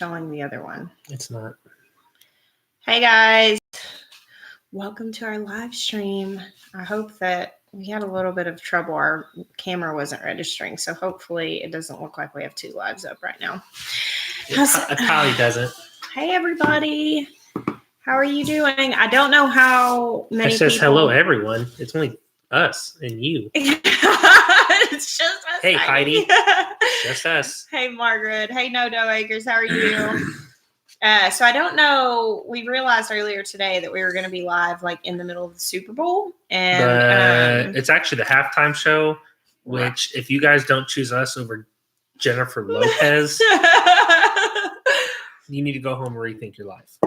showing the other one. It's not. Hey guys, welcome to our live stream. I hope that we had a little bit of trouble. Our camera wasn't registering, so hopefully it doesn't look like we have two lives up right now. It probably doesn't. Hey everybody, how are you doing? I don't know how many It says people... hello everyone. It's only us and you. It's just us. Hey Heidi. Just us. Hey Margaret. Hey No Dough Acres. How are you? So I don't know. We realized earlier today that we were going to be live like in the middle of the Super Bowl, and it's actually the halftime show. Which, if you guys don't choose us over Jennifer Lopez, you need to go home and rethink your life.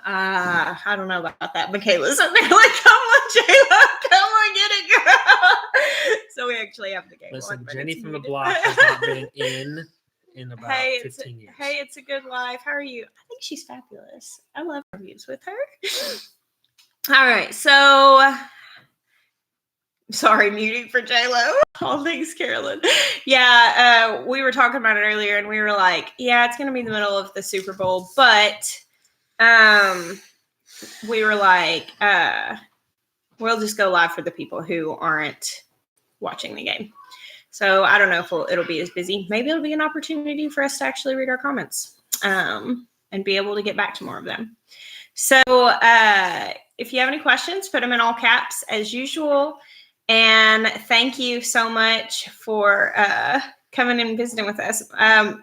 I don't know about that. Michaela's up there like, come on, J-Lo, come on, get it, girl. So we actually have the game. Listen, Jenny from the block has not been in about 15 years. Hey, it's a good life. How are you? I think she's fabulous. I love reviews with her. All right, so sorry, muting for J-Lo. All things Carolyn. Yeah, we were talking about it earlier, and we were like, yeah, it's going to be in the middle of the Super Bowl, but we were like, we'll just go live for the people who aren't watching the game. So I don't know if it'll be as busy. Maybe it'll be an opportunity for us to actually read our comments and be able to get back to more of them. So if you have any questions, put them in all caps as usual. And thank you so much for coming and visiting with us.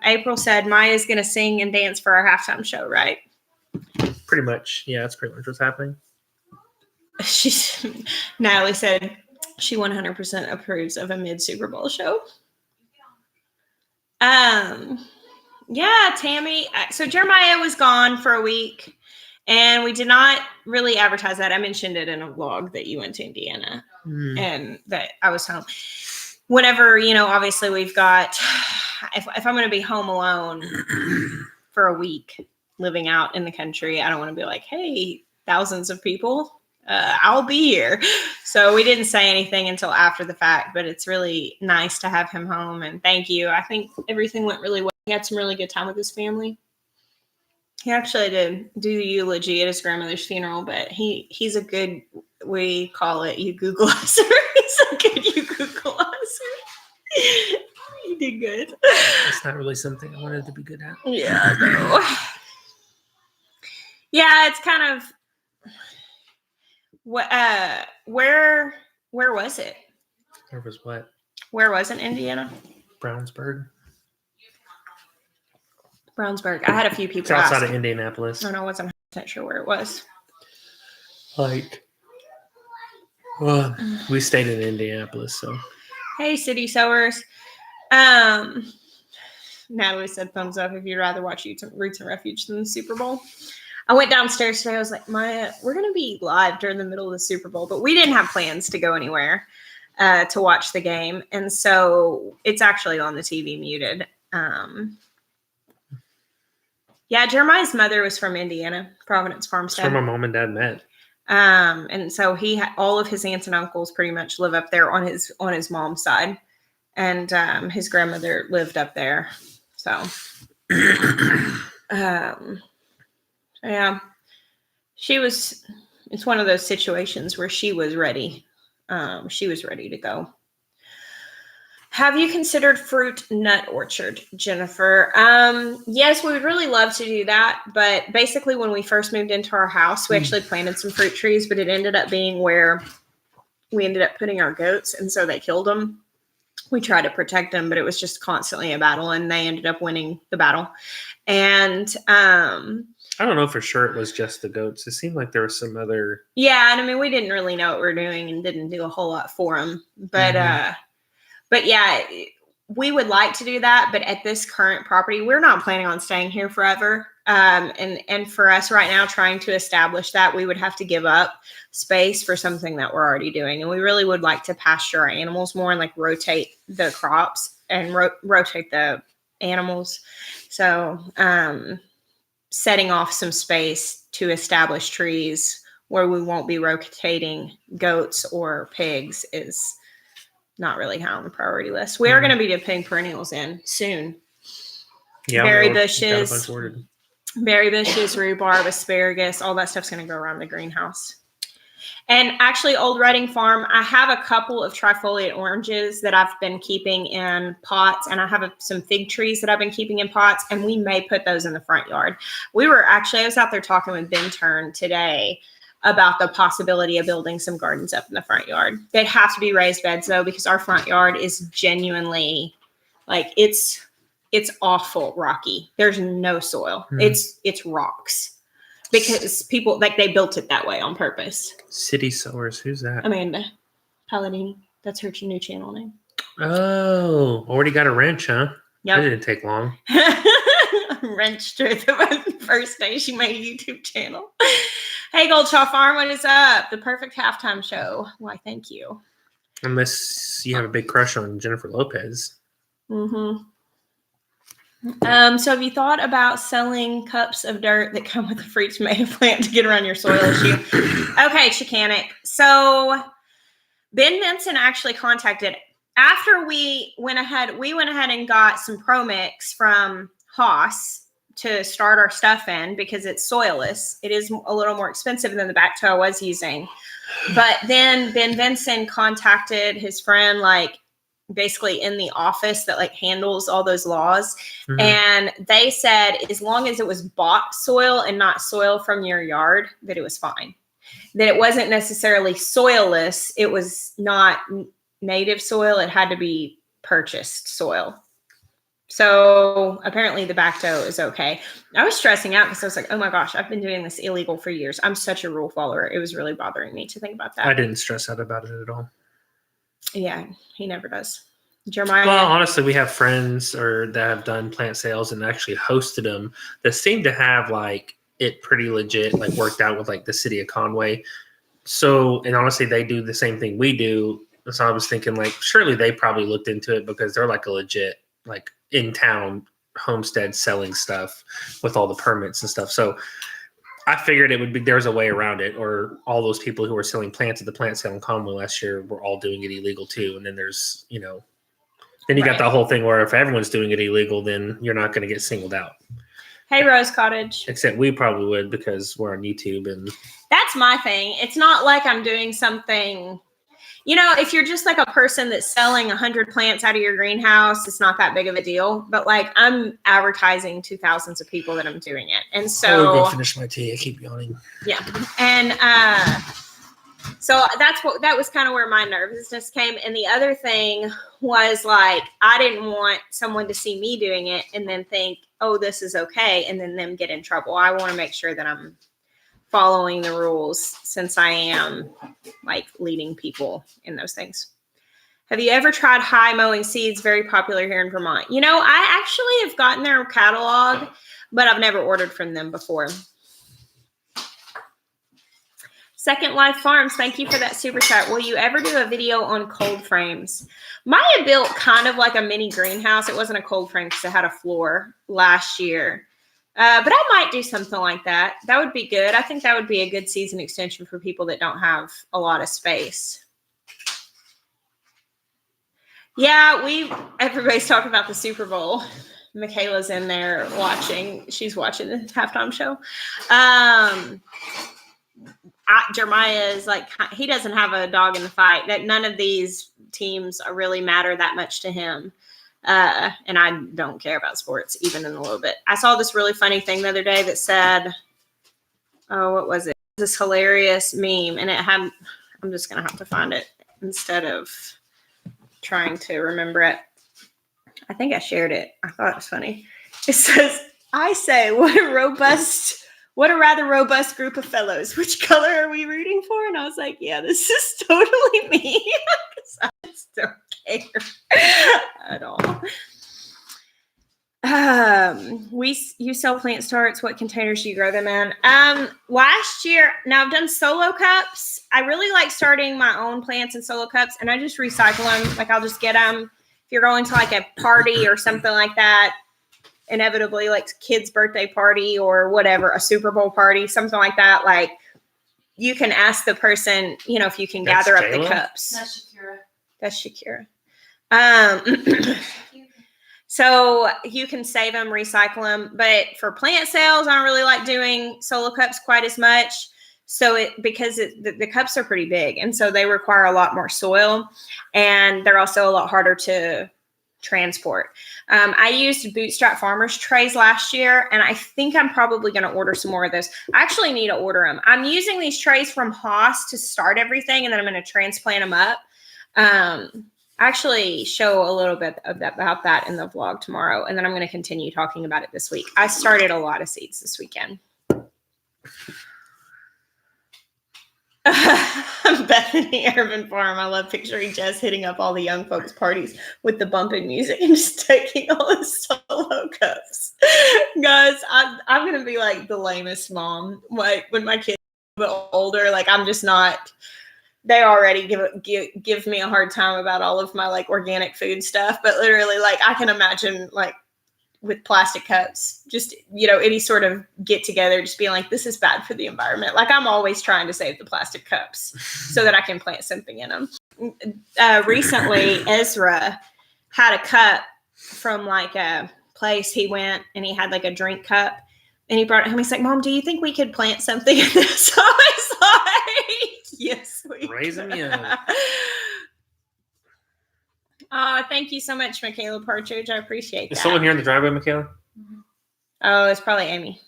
April said Miah is going to sing and dance for our halftime show, right? Pretty much. Yeah, that's pretty much what's happening. Natalie said she 100% approves of a mid-Super Bowl show. Yeah, Tammy. So Jeremiah was gone for a week, and we did not really advertise that. I mentioned it in a vlog that you went to Indiana and that I was home. Whenever, obviously we've got, if I'm going to be home alone for a week, living out in the country, I don't want to be like, hey, thousands of people, I'll be here. So we didn't say anything until after the fact, but it's really nice to have him home. And thank you. I think everything went really well. He had some really good time with his family. He actually did do the eulogy at his grandmother's funeral, but he's a good, we call it you Googleizer. He's a good you Googleizer. He did good. It's not really something I wanted to be good at. Yeah, no. Yeah, it's kind of where was it? Where was what? Where was it, Indiana? Brownsburg. Brownsburg. I had a few people It's outside ask. of Indianapolis. I wasn't 100% sure where it was. We stayed in Indianapolis, so. Hey, City Sowers. Natalie said thumbs up if you'd rather watch Roots and Refuge than the Super Bowl. I went downstairs today. I was like, Miah, we're going to be live during the middle of the Super Bowl, but we didn't have plans to go anywhere to watch the game. And so it's actually on the TV muted. Yeah, Jeremiah's mother was from Indiana, Providence Farmstead. That's where my mom and dad met. And so all of his aunts and uncles pretty much live up there on his mom's side. And his grandmother lived up there. So, yeah, it's one of those situations where she was ready. She was ready to go. Have you considered fruit nut orchard, Jennifer? Yes, we would really love to do that. But basically when we first moved into our house, we actually planted some fruit trees, but it ended up being where we ended up putting our goats. And so they killed them. We tried to protect them, but it was just constantly a battle, and they ended up winning the battle. And I don't know for sure it was just the goats. It seemed like there was some other. Yeah, and I mean we didn't really know what we were doing and didn't do a whole lot for them. But yeah, we would like to do that. But at this current property, we're not planning on staying here forever. And for us right now, trying to establish that, we would have to give up space for something that we're already doing. And we really would like to pasture our animals more and like rotate the crops and rotate the animals. So setting off some space to establish trees where we won't be rotating goats or pigs is not really high on the priority list. We are going to be putting perennials in soon. Yeah, berry got a bushes, bunch ordered. rhubarb, asparagus, all that stuff's going to go around the greenhouse. And actually, Old Reading Farm, I have a couple of trifoliate oranges that I've been keeping in pots, and I have some fig trees that I've been keeping in pots, and we may put those in the front yard. I was out there talking with Banter today about the possibility of building some gardens up in the front yard. They'd have to be raised beds, though, because our front yard is genuinely, like, it's awful rocky. There's no soil. It's rocks. Because people, like, they built it that way on purpose. City Sowers, who's that? Amanda Palladini. That's her new channel name. Oh, already got a wrench, huh? Yep. That didn't take long. Wrenched her the first day she made a YouTube channel. Hey, Goldshaw Farm, what is up? The perfect halftime show. Why, thank you. Unless you have a big crush on Jennifer Lopez. Mm-hmm. So have you thought about selling cups of dirt that come with a free tomato plant to get around your soil issue? Okay, Chicanic. So Ben Benson actually contacted after we went ahead and got some Pro Mix from Haas to start our stuff in because it's soilless. It is a little more expensive than the backtoe I was using. But then Ben Benson contacted his friend, like, basically in the office that, like, handles all those laws. Mm-hmm. And they said as long as it was bought soil and not soil from your yard, that it was fine. That it wasn't necessarily soilless. It was not native soil. It had to be purchased soil. So apparently the backtoe is okay. I was stressing out because I was like, oh my gosh, I've been doing this illegal for years. I'm such a rule follower. It was really bothering me to think about that. I didn't stress out about it at all. Yeah, he never does. Jeremiah? Well, honestly, we have friends that have done plant sales and actually hosted them that seem to have, like, it pretty legit, like, worked out with, like, the city of Conway. So, and honestly, they do the same thing we do. So I was thinking, like, surely they probably looked into it because they're, like, a legit, like, in-town homestead selling stuff with all the permits and stuff. So I figured there's a way around it, or all those people who were selling plants at the plant sale in Conway last year were all doing it illegal too. And then there's, then you got the whole thing where if everyone's doing it illegal, then you're not going to get singled out. Hey, Rose Cottage. Except we probably would because we're on YouTube. And that's my thing. It's not like I'm doing something, if you're just like a person that's selling 100 plants out of your greenhouse, it's not that big of a deal. But, like, I'm advertising to thousands of people that I'm doing it. And so I will go finish my tea. I keep yawning. Yeah. And so that was kind of where my nervousness came. And the other thing was, like, I didn't want someone to see me doing it and then think, oh, this is okay, and then them get in trouble. I want to make sure that I'm following the rules since I am, like, leading people in those things. Have you ever tried high mowing seeds? Very popular here in Vermont. I actually have gotten their catalog, but I've never ordered from them before. Second Life Farms, thank you for that super chat. Will you ever do a video on cold frames? Miah built kind of like a mini greenhouse. It wasn't a cold frame because it had a floor last year. But I might do something like that. That would be good. I think that would be a good season extension for people that don't have a lot of space. Yeah, everybody's talking about the Super Bowl. Michaela's in there watching. She's watching the halftime show. Jeremiah is like, he doesn't have a dog in the fight. That none of these teams really matter that much to him. And I don't care about sports even in a little bit. I saw this really funny thing the other day that said, oh, what was it? This hilarious meme. And I'm just going to have to find it instead of trying to remember it. I think I shared it. I thought it was funny. It says, I say, what a rather robust group of fellows. Which color are we rooting for? And I was like, yeah, this is totally me. I just don't care at all. You sell plant starts. What containers do you grow them in? Last year, now I've done solo cups. I really like starting my own plants in solo cups, and I just recycle them. Like, I'll just get them. If you're going to, like, a party or something like that, inevitably, like kid's birthday party or whatever, a Super Bowl party, something like that, like, you can ask the person, if you can gather up the cups. That's Shakira. So you can save them, recycle them. But for plant sales, I don't really like doing solo cups quite as much. So because the cups are pretty big, and so they require a lot more soil, and they're also a lot harder to transport. I used Bootstrap Farmers trays last year, and I think I'm probably going to order some more of those. I actually need to order them. I'm using these trays from Haas to start everything, and then I'm going to transplant them up. Actually show a little bit of that, about that in the vlog tomorrow, and then I'm going to continue talking about it this week. I started a lot of seeds this weekend. Bethany Urban Farm. I love picturing Jess hitting up all the young folks' parties with the bumping music and just taking all the solo cups. Guys, I'm gonna be like the lamest mom. Like when my kids are a bit older, like I'm just not. They already give me a hard time about all of my like organic food stuff, but literally, like I can imagine like with plastic cups, just, you know, any sort of get together, just being like, this is bad for the environment. Like I'm always trying to save the plastic cups so that I can plant something in them. Recently, Ezra had a cup from like a place he went, and he had like a drink cup, and he brought it home. He's like, Mom, do you think we could plant something in this? So I was like, yes, we Raise them young. Thank you so much, Michaela Partridge. I appreciate that. Is someone here in the driveway, Michaela? Oh, it's probably Amy.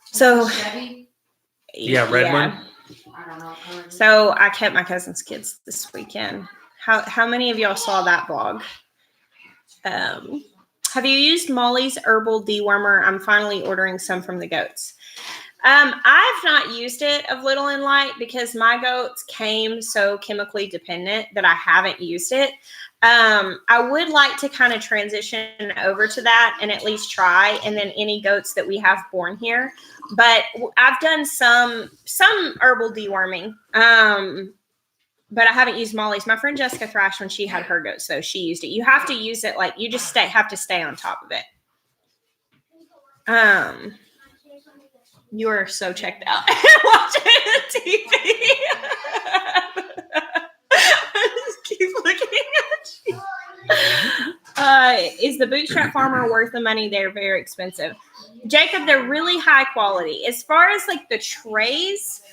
So, yeah, red one. I don't know. So I kept my cousin's kids this weekend. How many of y'all saw that vlog? Have you used Molly's herbal dewormer? I'm finally ordering some from the goats. I've not used it of Little and Light because my goats came so chemically dependent that I haven't used it. I would like to kind of transition over to that and at least try, and then any goats that we have born here. But I've done some herbal deworming, but I haven't used Molly's. My friend Jessica Thrash, when she had her goats, though, she used it. You have to use it like you just have to stay on top of it. You are so checked out watching the TV. I just keep looking at you. Is the Bootstrap Farmer worth the money? They're very expensive. Jacob, they're really high quality. As far as like the trays,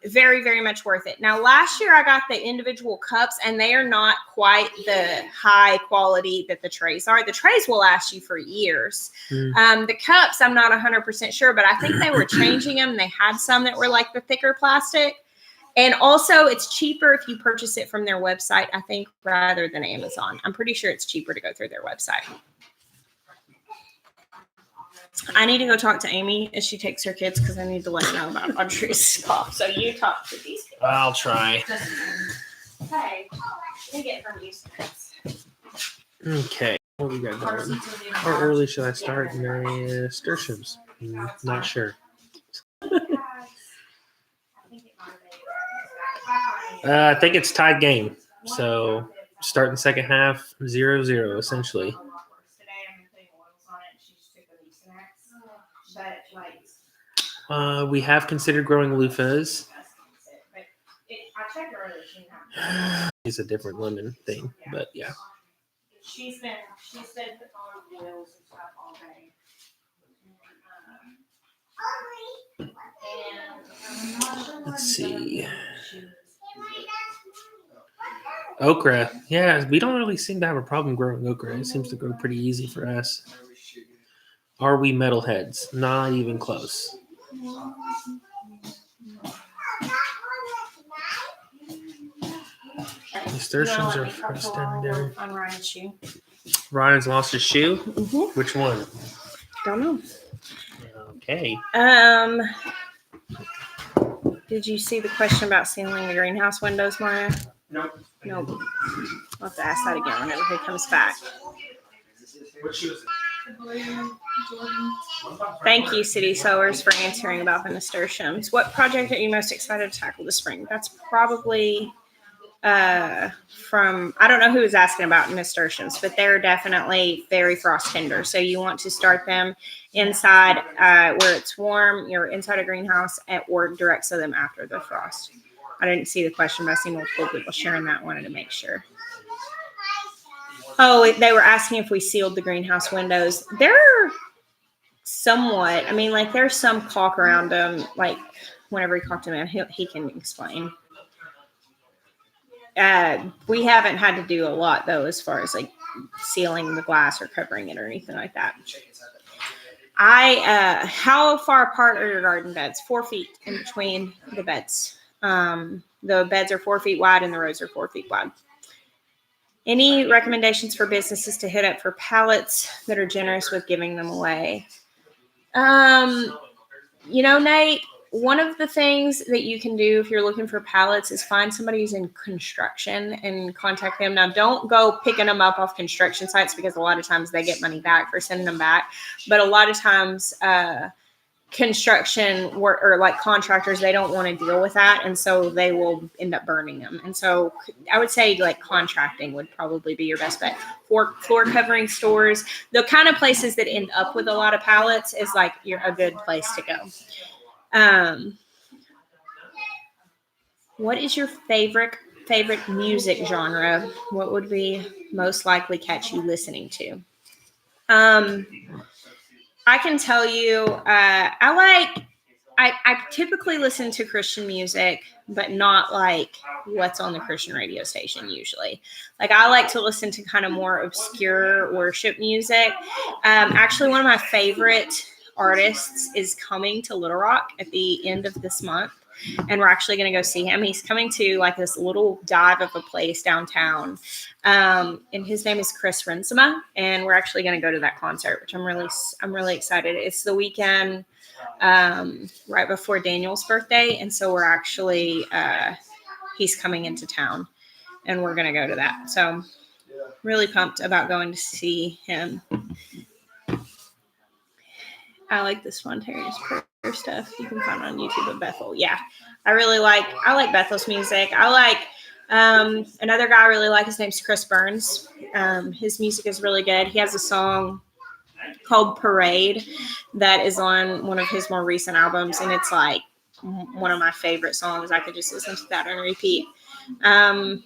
very, very much worth it. Now, last year I got the individual cups, and they are not quite the high quality that the trays are. The trays will last you for years. The cups, I'm not 100% sure, but I think they were changing them. They had some that were like the thicker plastic. And also, it's cheaper if you purchase it from their website, I think, rather than Amazon. I'm pretty sure it's cheaper to go through their website. I need to go talk to Amy as she takes her kids because I need to let her know about Audrey's cough. So you talk to these people. I'll try. Hey, let me get from you. Okay. What we got going? How early should I start my nasturtiums? Not sure. I think it's tied game. So starting second half, 0-0 essentially. We have considered growing loofahs. It's a different lemon thing, but yeah. She's been on wheels and stuff all day. Let's see. Okra. Yeah, we don't really seem to have a problem growing okra. It seems to grow pretty easy for us. Are we metalheads? Not even close. Nasturtiums are first in there. On Ryan's shoe. Ryan's lost his shoe? Mm-hmm. Which one? Don't know. Okay. Did you see the question about sealing the greenhouse windows, Miah? Nope. Nope. I'll have to ask that again whenever he comes back. What shoe is it? Thank you, City Sowers, for answering about the nasturtiums. What project are you most excited to tackle this spring? That's probably from, I don't know who was asking about nasturtiums, but they're definitely very frost tender. So you want to start them inside where it's warm, you're inside a greenhouse, or direct sow them after the frost. I didn't see the question, but I see multiple people sharing that. Wanted to make sure. Oh, they were asking if we sealed the greenhouse windows. They're somewhat, I mean, like there's some caulk around them. Like whenever he caulked them in, he can explain. We haven't had to do a lot though, as far as like sealing the glass or covering it or anything like that. How far apart are your garden beds? 4 feet in between the beds. The beds are 4 feet wide and the rows are 4 feet wide. Any recommendations for businesses to hit up for pallets that are generous with giving them away? Nate, one of the things that you can do if you're looking for pallets is find somebody who's in construction and contact them. Now, don't go picking them up off construction sites because a lot of times they get money back for sending them back. But a lot of times, construction work or like contractors, they don't want to deal with that. And so they will end up burning them. And so I would say like contracting would probably be your best bet. For floor covering stores, the kind of places that end up with a lot of pallets is like you're a good place to go. What is your favorite music genre? What would we most likely catch you listening to? I can tell you, I typically listen to Christian music, but not like what's on the Christian radio station usually. Like I like to listen to kind of more obscure worship music. Actually, one of my favorite artists is coming to Little Rock at the end of this month. And we're actually going to go see him. He's coming to like this little dive of a place downtown. And his name is Chris Rensema. And we're actually going to go to that concert, which I'm really excited. It's the weekend right before Daniel's birthday. And so we're actually, he's coming into town and we're going to go to that. So really pumped about going to see him. I like this spontaneous prayer stuff you can find on YouTube of Bethel. Yeah, I like Bethel's music. I like another guy I really like. His name's Chris Burns. His music is really good. He has a song called Parade that is on one of his more recent albums, and it's like one of my favorite songs. I could just listen to that on repeat. A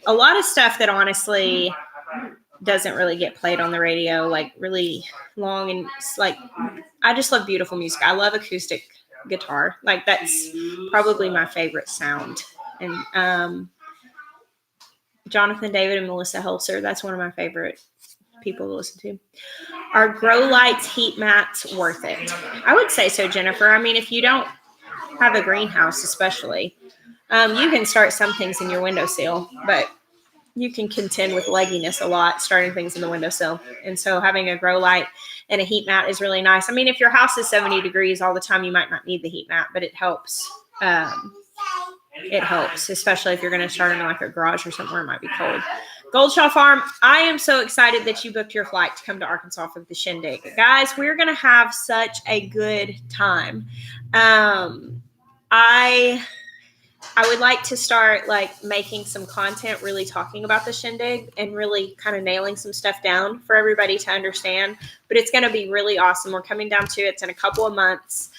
lot of stuff that honestly doesn't really get played on the radio, like really long, and it's like I just love beautiful music. I love acoustic guitar. Like that's probably my favorite sound. And Jonathan David and Melissa Helser, that's one of my favorite people to listen to. Are grow lights, heat mats worth it? I would say so, Jennifer. I mean, if you don't have a greenhouse, especially, you can start some things in your windowsill, but you can contend with legginess a lot starting things in the windowsill. And so having a grow light and a heat mat is really nice. I mean, if your house is 70 degrees all the time, you might not need the heat mat, but it helps. It helps, especially if you're going to start in like a garage or somewhere it might be cold. Goldshaw Farm, I am so excited that you booked your flight to come to Arkansas for the shindig. Guys, we're going to have such a good time. I would like to start like making some content really talking about the shindig and really kind of nailing some stuff down for everybody to understand. But it's going to be really awesome. We're coming down to it in a couple of months.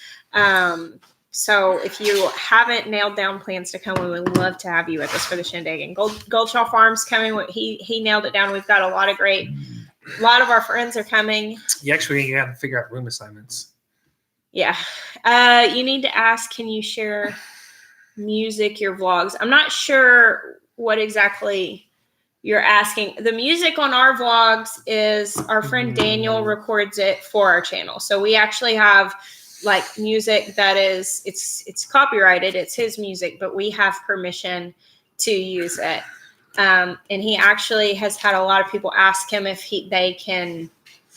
So if you haven't nailed down plans to come, we would love to have you with us for the shindig. And Goldshaw Farm's coming. He nailed it down. We've got a lot of our friends are coming. You actually got to figure out room assignments. Yeah. You need to ask, can you share music, your vlogs? I'm not sure what exactly you're asking. The music on our vlogs is our friend Daniel records it for our channel. So we actually have like music that is, it's copyrighted. It's his music, but we have permission to use it. And he actually has had a lot of people ask him if they can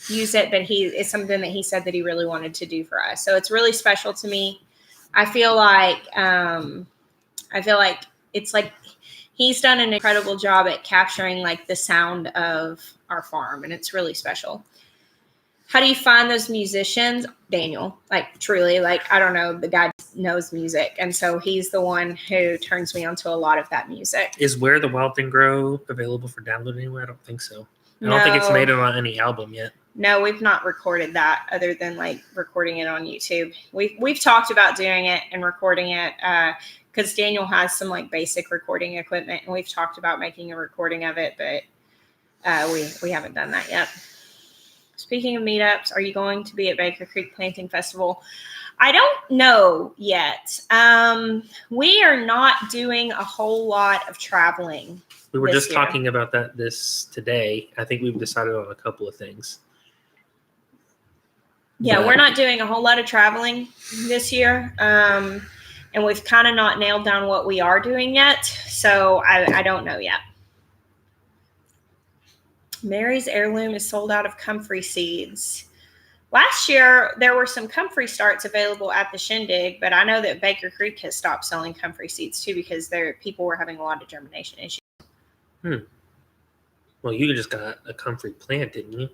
use it, but it's something that he said that he really wanted to do for us. So it's really special to me. I feel like it's like he's done an incredible job at capturing like the sound of our farm, and it's really special. How do you find those musicians? Daniel, like truly, like, I don't know, the guy knows music. And so he's the one who turns me onto a lot of that music. Is Where the Wild Thing Grow available for download anywhere? I don't think so. I don't think it's made it on any album yet. No, we've not recorded that other than like recording it on YouTube. We've talked about doing it and recording it because Daniel has some like basic recording equipment, and we've talked about making a recording of it, but We haven't done that yet. Speaking of meetups, are you going to be at Baker Creek Planting Festival? I don't know yet. We are not doing a whole lot of traveling. We were just talking about this today. I think we've decided on a couple of things. Yeah, we're not doing a whole lot of traveling this year. And we've kind of not nailed down what we are doing yet. So I don't know yet. Mary's heirloom is sold out of comfrey seeds. Last year, there were some comfrey starts available at the Shindig, but I know that Baker Creek has stopped selling comfrey seeds too because people were having a lot of germination issues. Well, you just got a comfrey plant, didn't you?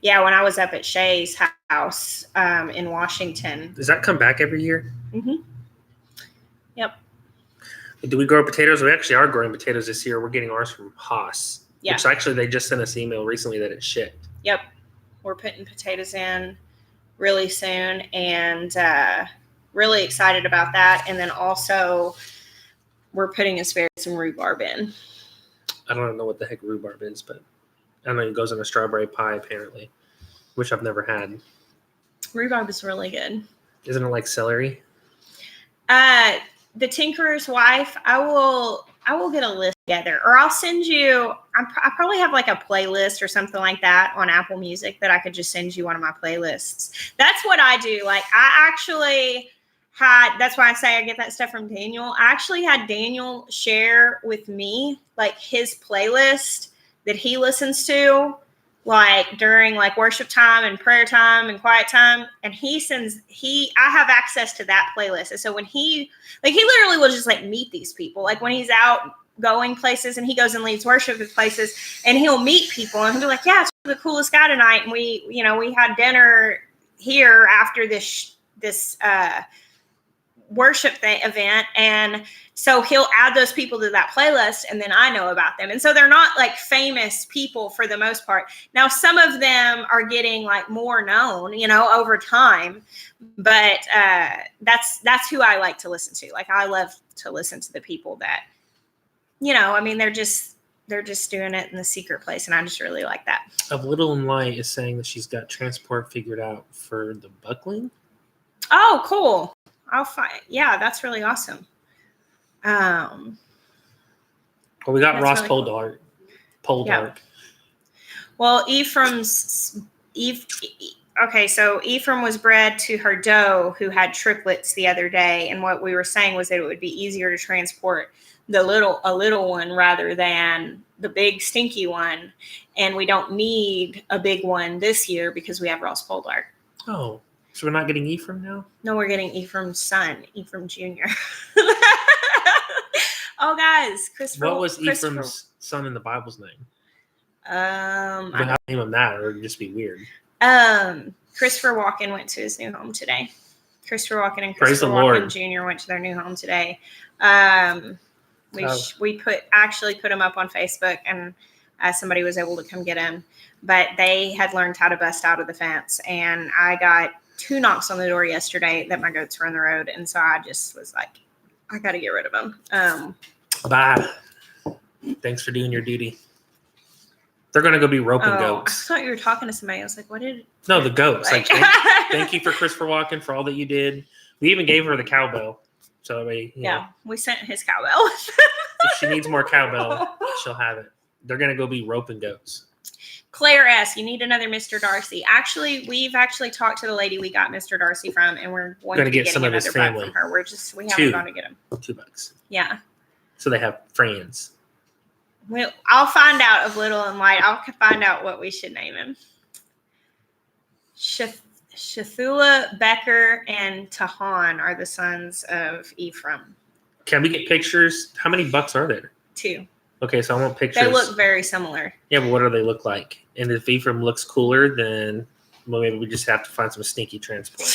Yeah, when I was up at Shay's house in Washington. Does that come back every year? Mm-hmm. Yep. Do we grow potatoes? We actually are growing potatoes this year. We're getting ours from Haas. Yeah. Which actually they just sent us an email recently that it shipped. Yep. We're putting potatoes in really soon and really excited about that. And then also we're putting asparagus and rhubarb in. I don't know what the heck rhubarb is, but I know it goes in a strawberry pie apparently, which I've never had. Rhubarb is really good. Isn't it like celery? The Tinkerer's Wife, I will get a list together, or I'll send you. I probably have like a playlist or something like that on Apple Music that I could just send you one of my playlists. That's what I do. Like I actually that's why I say I get that stuff from Daniel. I actually had Daniel share with me like his playlist that he listens to like during like worship time and prayer time and quiet time. And I have access to that playlist. And so when he literally will just like meet these people, like when he's out going places and he goes and leads worship at places and he'll meet people and he'll be like, yeah, it's the coolest guy tonight. And we had dinner here after this worship event. And so he'll add those people to that playlist and then I know about them. And so they're not like famous people for the most part. Now, some of them are getting like more known, over time, but that's who I like to listen to. Like I love to listen to the people that, they're just doing it in the secret place. And I just really like that. Of Little and Light is saying that she's got transport figured out for the buckling. Oh, cool. I'll find. Yeah, that's really awesome. Well, we got Ross really Poldark. Poldark. Well, okay, so Ephraim was bred to her doe who had triplets the other day, and what we were saying was that it would be easier to transport a little one rather than the big stinky one, and we don't need a big one this year because we have Ross Poldark. Oh. So we're not getting Ephraim now? No, we're getting Ephraim's son, Ephraim Jr. Oh, guys, Christopher. What was Ephraim's son in the Bible's name? I don't name him that, or it'd just be weird. Christopher Walken went to his new home today. Christopher Walken and Praise Christopher Walken Jr. went to their new home today. We actually put him up on Facebook, and somebody was able to come get him. But they had learned how to bust out of the fence, and I got 2 knocks on the door yesterday that my goats were in the road. And so I just was like, I got to get rid of them. Bye. Thanks for doing your duty. They're going to go be roping goats. I thought you were talking to somebody. I was like, what did... No, the goats. Like, thank you for Christopher Walken for all that you did. We even gave her the cowbell. So we sent his cowbell. If she needs more cowbell, she'll have it. They're going to go be roping goats. Claire S., you need another Mr. Darcy. Actually, we've talked to the lady we got Mr. Darcy from, and we're going to get some of his family from her. We haven't gone to get him. $2. Yeah. So they have friends. Well, I'll find out of Little and Light. I'll find out what we should name him. Shethula, Becker, and Tahan are the sons of Ephraim. Can we get pictures? How many bucks are there? 2. Okay, so I want pictures. They look very similar. Yeah, but what do they look like? And if Ephraim looks cooler, then maybe we just have to find some stinky transport.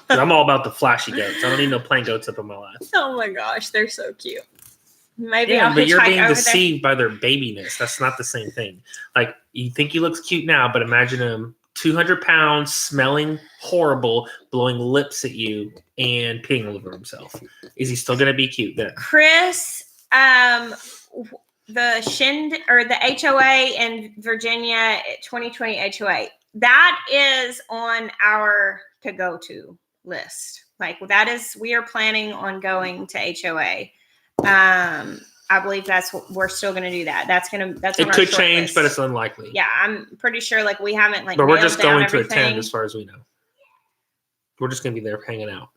I'm all about the flashy goats. I don't need no plain goats up in my life. Oh my gosh, they're so cute. Maybe but you're being deceived by their babiness. That's not the same thing. Like, you think he looks cute now, but imagine him 200 pounds, smelling horrible, blowing lips at you, and peeing all over himself. Is he still going to be cute then? Chris, the HOA in Virginia 2020 HOA. That is on our to go to list. Like we are planning on going to HOA. I believe we're still going to do that. That's it could change, list. But it's unlikely. Yeah, I'm pretty sure like we haven't like. But we're just going to attend, as far as we know. We're just going to be there hanging out.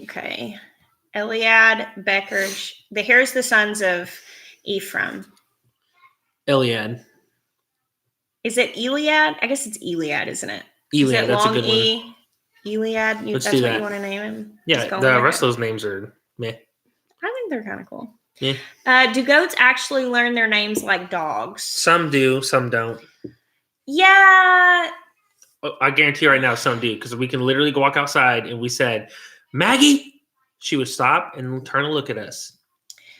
Okay, Eliad, Becker. Here's the sons of Ephraim. Eliad. Is it Eliad? I guess it's Eliad, isn't it? Eliad, that's a good one. Eliad. That's what you want to name him. Yeah, the rest of those names are meh. I think they're kind of cool. Yeah. Do goats actually learn their names like dogs? Some do, some don't. Yeah. I guarantee you right now, some do, because we can literally go walk outside and we said, Maggie, she would stop and turn and look at us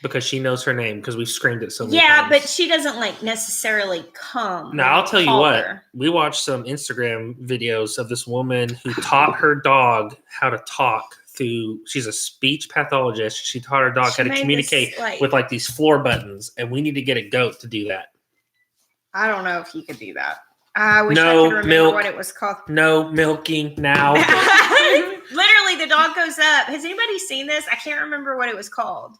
because she knows her name because we've screamed it so many times. Yeah, but she doesn't like necessarily come. Now, I'll tell you what. We watched some Instagram videos of this woman who taught her dog how to talk. She's a speech pathologist. She taught her dog how to communicate with like these floor buttons, and we need to get a goat to do that. I don't know if you could do that. I wish I could remember what it was called. No milking now. Literally, the dog goes up. Has anybody seen this? I can't remember what it was called.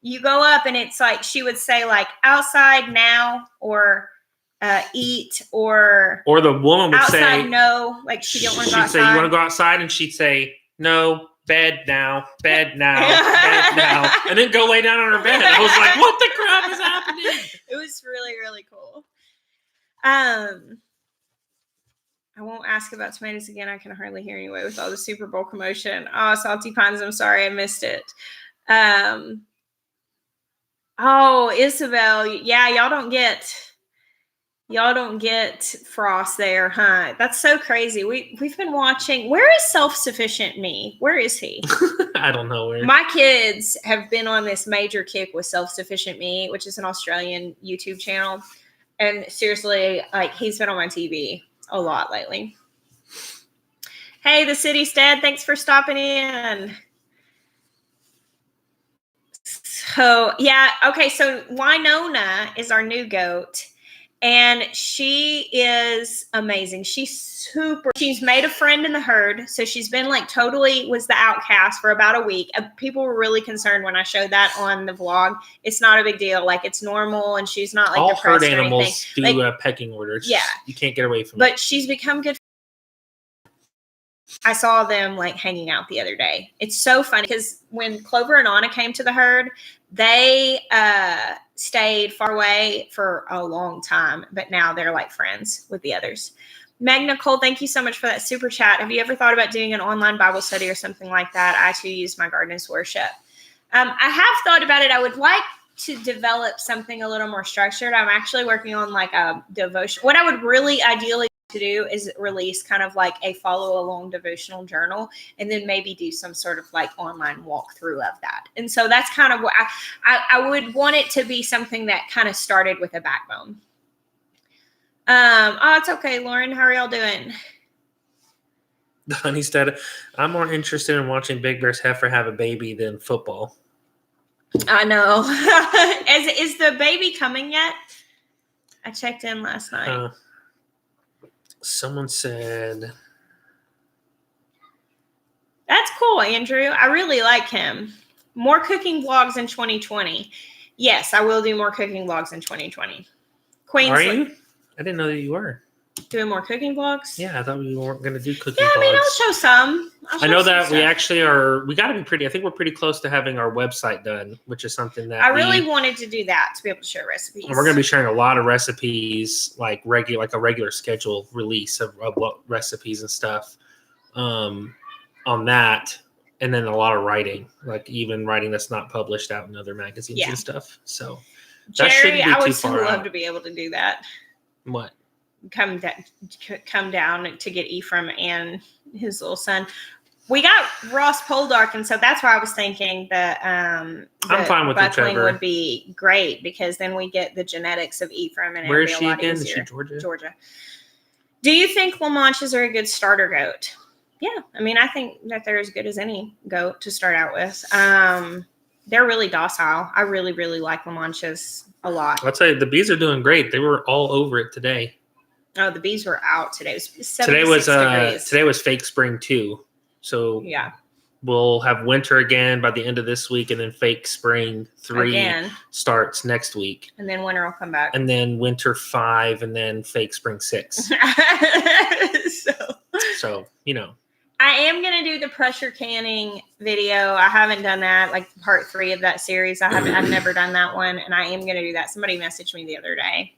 You go up, and it's like she would say like outside now, or eat, or the woman would outside say no, like she didn't want to go outside. She'd say you want to go outside, and she'd say. No, bed now, bed now, bed now. And then go lay down on her bed. I was like, what the crap is happening? It was really, really cool. I won't ask about tomatoes again. I can hardly hear anyway with all the Super Bowl commotion. Oh, Salty Pines, I'm sorry I missed it. Oh, Isabel. Yeah, y'all don't get Frost there, huh? That's so crazy. We've been watching. Where is Self-Sufficient Me? Where is he? I don't know where. My kids have been on this major kick with Self-Sufficient Me, which is an Australian YouTube channel. And seriously, like he's been on my TV a lot lately. Hey, the city's dead. Thanks for stopping in. So, yeah. Okay, so Winona is our new goat. And she is amazing. She's made a friend in the herd. So she's been like totally was the outcast for about a week. People were really concerned when I showed that on the vlog. It's not a big deal. Like it's normal and she's not like all depressed herd or animals anything. do pecking orders. Yeah. You can't get away from it. But she's become good. I saw them like hanging out the other day. It's so funny because when Clover and Anna came to the herd, they stayed far away for a long time, but now they're like friends with the others. Meg Nicole, thank you so much for that super chat. Have you ever thought about doing an online Bible study or something like that? I too use my garden as worship. I have thought about it. I would like to develop something a little more structured. I'm actually working on like a devotion. What I would really ideally to do is release kind of like a follow along devotional journal and then maybe do some sort of like online walkthrough of that. And so that's kind of what I would want it to be something that kind of started with a backbone. Oh, it's okay, Lauren. How are y'all doing? Honey said, I'm more interested in watching Big Bear's heifer have a baby than football. I know. Is the baby coming yet? I checked in last night. Someone said, that's cool, Andrew. I really like him. More cooking vlogs in 2020. Yes, I will do more cooking vlogs in 2020. Queensland. Are you? I didn't know that you were. Doing more cooking vlogs? Yeah, I thought we weren't going to do cooking vlogs. Yeah, I mean, I'll show some. I know that we actually are, we got to be pretty, I think we're pretty close to having our website done, which is something that I really wanted to do that, to be able to share recipes. We're going to be sharing a lot of recipes, like a regular schedule release of what recipes and stuff on that. And then a lot of writing, like even writing that's not published out in other magazines and stuff. So that shouldn't be too far out. I would so love to be able to do that. What? Come down to get Ephraim and his little son. We got Ross Poldark, and so that's why I was thinking that I'm fine with buckling would be great because then we get the genetics of Ephraim and where is she again? Is she Georgia? Georgia. Do you think Lamanches are a good starter goat? Yeah, I mean, I think that they're as good as any goat to start out with. they're really docile. I really, really like La Manchas a lot. I'll tell you, the bees are doing great. They were all over it today. Oh, the bees were out today. It was 76 degrees. Today was fake spring too. So yeah, we'll have winter again by the end of this week, and then fake spring 3 starts next week. And then winter will come back. And then winter 5, and then fake spring 6. So, you know. I am going to do the pressure canning video. I haven't done that, like part 3 of that series. I've never done that one, and I am going to do that. Somebody messaged me the other day.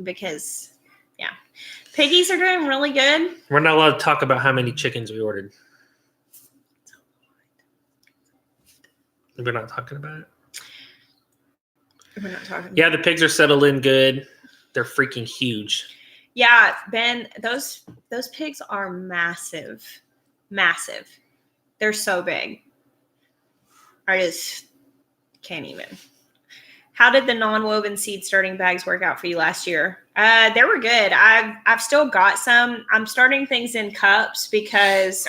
Because, yeah. Piggies are doing really good. We're not allowed to talk about how many chickens we ordered. We're not talking about it. We're not talking. Yeah, the pigs are settled in good. They're freaking huge. Yeah, Ben, those pigs are massive. Massive. They're so big. I just can't even. How did the non-woven seed starting bags work out for you last year? They were good. I've still got some. I'm starting things in cups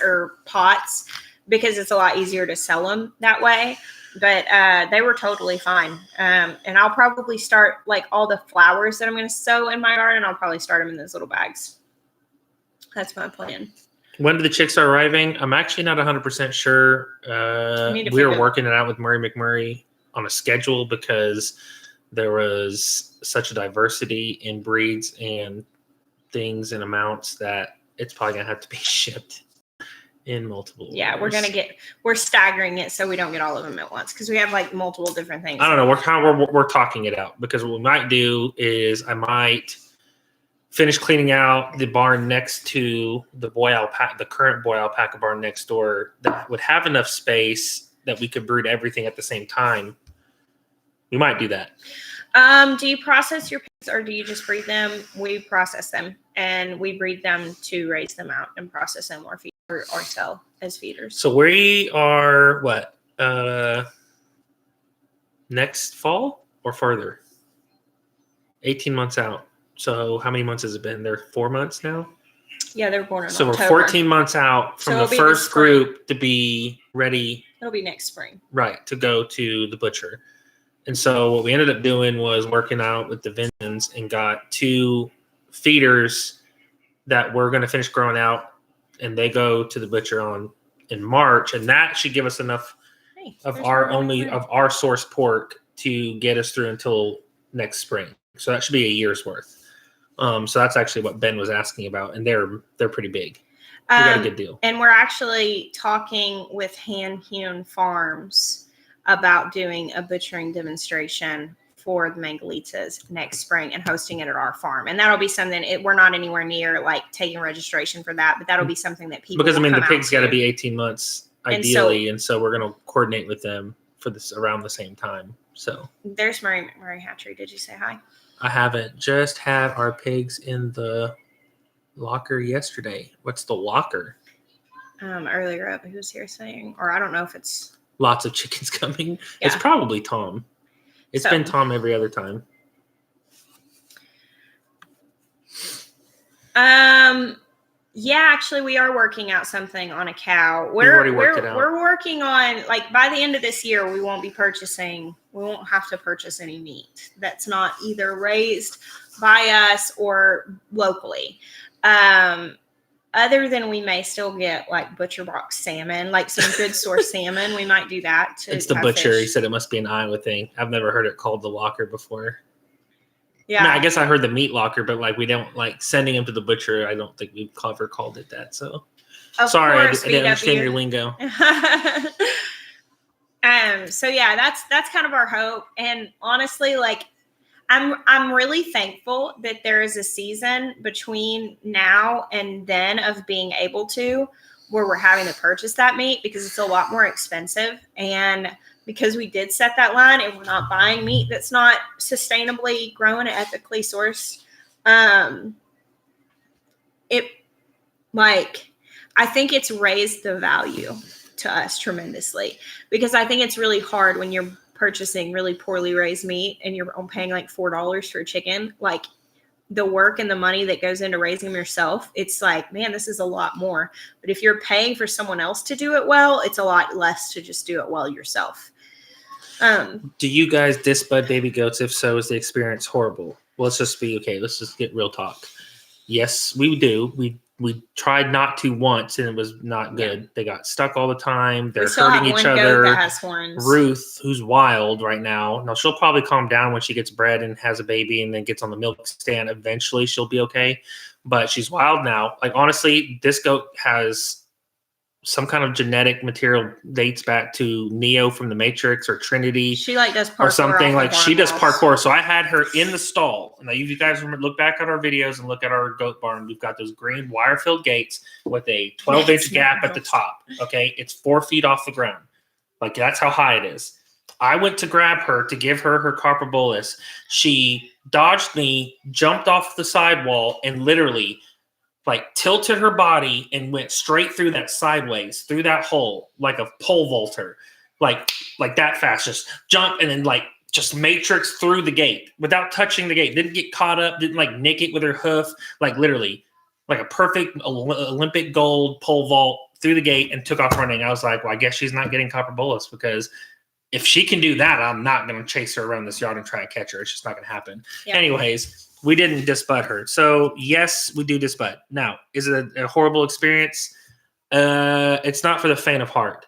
or pots because it's a lot easier to sell them that way. But they were totally fine. And I'll probably start like all the flowers that I'm going to sow in my garden. I'll probably start them in those little bags. That's my plan. When do the chicks start arriving? I'm actually not 100% sure. We were working it out with Murray McMurray on a schedule because there was such a diversity in breeds and things and amounts that it's probably going to have to be shipped in multiple orders. Yeah, we're staggering it so we don't get all of them at once because we have like multiple different things. I don't know. We're talking it out because what we might do is I might finish cleaning out the barn next to the current boy alpaca barn next door that would have enough space that we could brood everything at the same time. We might do that. Do you process your pigs or do you just breed them? We process them and we breed them to raise them out and process them or feed or sell as feeders. So we are next fall or further? 18 months out. So how many months has it been? They're 4 months now? Yeah, they're born in October. So we're 14 months out from the first group to be ready. It'll be next spring. Right, to go to the butcher. And so what we ended up doing was working out with the Vinons and got 2 feeders that we're going to finish growing out, and they go to the butcher in March, and that should give us enough of our source pork to get us through until next spring. So that should be a year's worth. So that's actually what Ben was asking about, and they're pretty big. We got a good deal. And we're actually talking with Hand Hewn Farms about doing a butchering demonstration for the Mangalitas next spring and hosting it at our farm. And that'll be something, we're not anywhere near like taking registration for that, but that'll be something that people because the pig's got to be 18 months ideally. And so we're going to coordinate with them for this around the same time. So there's Murray Hatchery. Did you say hi? I haven't. Just had our pigs in the locker yesterday. What's the locker? Earlier up, who was here saying, or I don't know if it's lots of chickens coming. Yeah. It's probably Tom. It's been Tom every other time. Yeah, actually we are working out something on a cow. We're working on, like, by the end of this year, we won't have to purchase any meat that's not either raised by us or locally. Other than we may still get like butcher box salmon, like some good source salmon. We might do that. It's the butcher. Fish. He said it must be an Iowa thing. I've never heard it called the locker before. Yeah. No, I guess I heard the meat locker, but like we don't like sending him to the butcher. I don't think we've ever called it that. So sorry, I didn't understand your lingo. So yeah, that's kind of our hope. And honestly, like, I'm really thankful that there is a season between now and then of being able to where we're having to purchase that meat because it's a lot more expensive. And because we did set that line and we're not buying meat that's not sustainably grown and ethically sourced, I think it's raised the value to us tremendously because I think it's really hard when you're purchasing really poorly raised meat and you're paying like $4 for a chicken. Like, the work and the money that goes into raising them yourself, it's like, man, this is a lot more. But if you're paying for someone else to do it well, it's a lot less to just do it well yourself. Do you guys disbud baby goats? If so, is the experience horrible? Well, let's just get real talk. Yes, we do. We tried not to once, and it was not good. Yeah. They got stuck all the time. They're hurting each other. That has horns. Ruth, who's wild right now. Now, she'll probably calm down when she gets bred and has a baby and then gets on the milk stand. Eventually, she'll be okay. But she's wild now. Like, honestly, this goat has some kind of genetic material dates back to Neo from the Matrix or Trinity. She does parkour or something. Like she does parkour. So I had her in the stall. Now, if you guys remember, look back at our videos and look at our goat barn. We've got those green wire-filled gates with a 12-inch gap at the top. Okay, it's 4 feet off the ground. Like that's how high it is. I went to grab her to give her her copper bolus. She dodged me, jumped off the sidewall, and literally tilted her body and went straight through that sideways, through that hole, like a pole vaulter, like that fast, just jump and then just matrix through the gate without touching the gate. Didn't get caught up, didn't nick it with her hoof, literally like a perfect Olympic gold pole vault through the gate and took off running. I was like, well, I guess she's not getting copper bolus because if she can do that, I'm not going to chase her around this yard and try to catch her. It's just not going to happen. Yeah. Anyways, we didn't disbud her. So, yes, we do disbud. Now, is it a horrible experience? It's not for the faint of heart.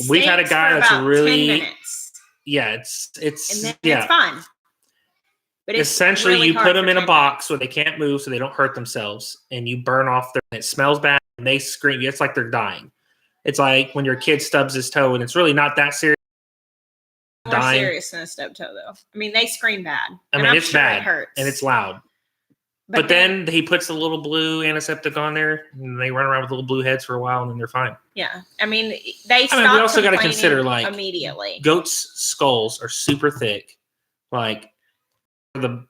We've had a guy that's really 10 minutes. Yeah, it's and then it's fine. But it's essentially really you put them in a box so they can't move so they don't hurt themselves, and you burn off their. It smells bad and they scream. It's like they're dying. It's like when your kid stubs his toe and it's really not that serious. More serious than a stub toe, though. I mean, they scream bad. It's sure bad. It hurts. And it's loud. But then he puts a little blue antiseptic on there, and they run around with little blue heads for a while, and then they're fine. Yeah. I mean, we also got to consider, immediately. Goats' skulls are super thick, the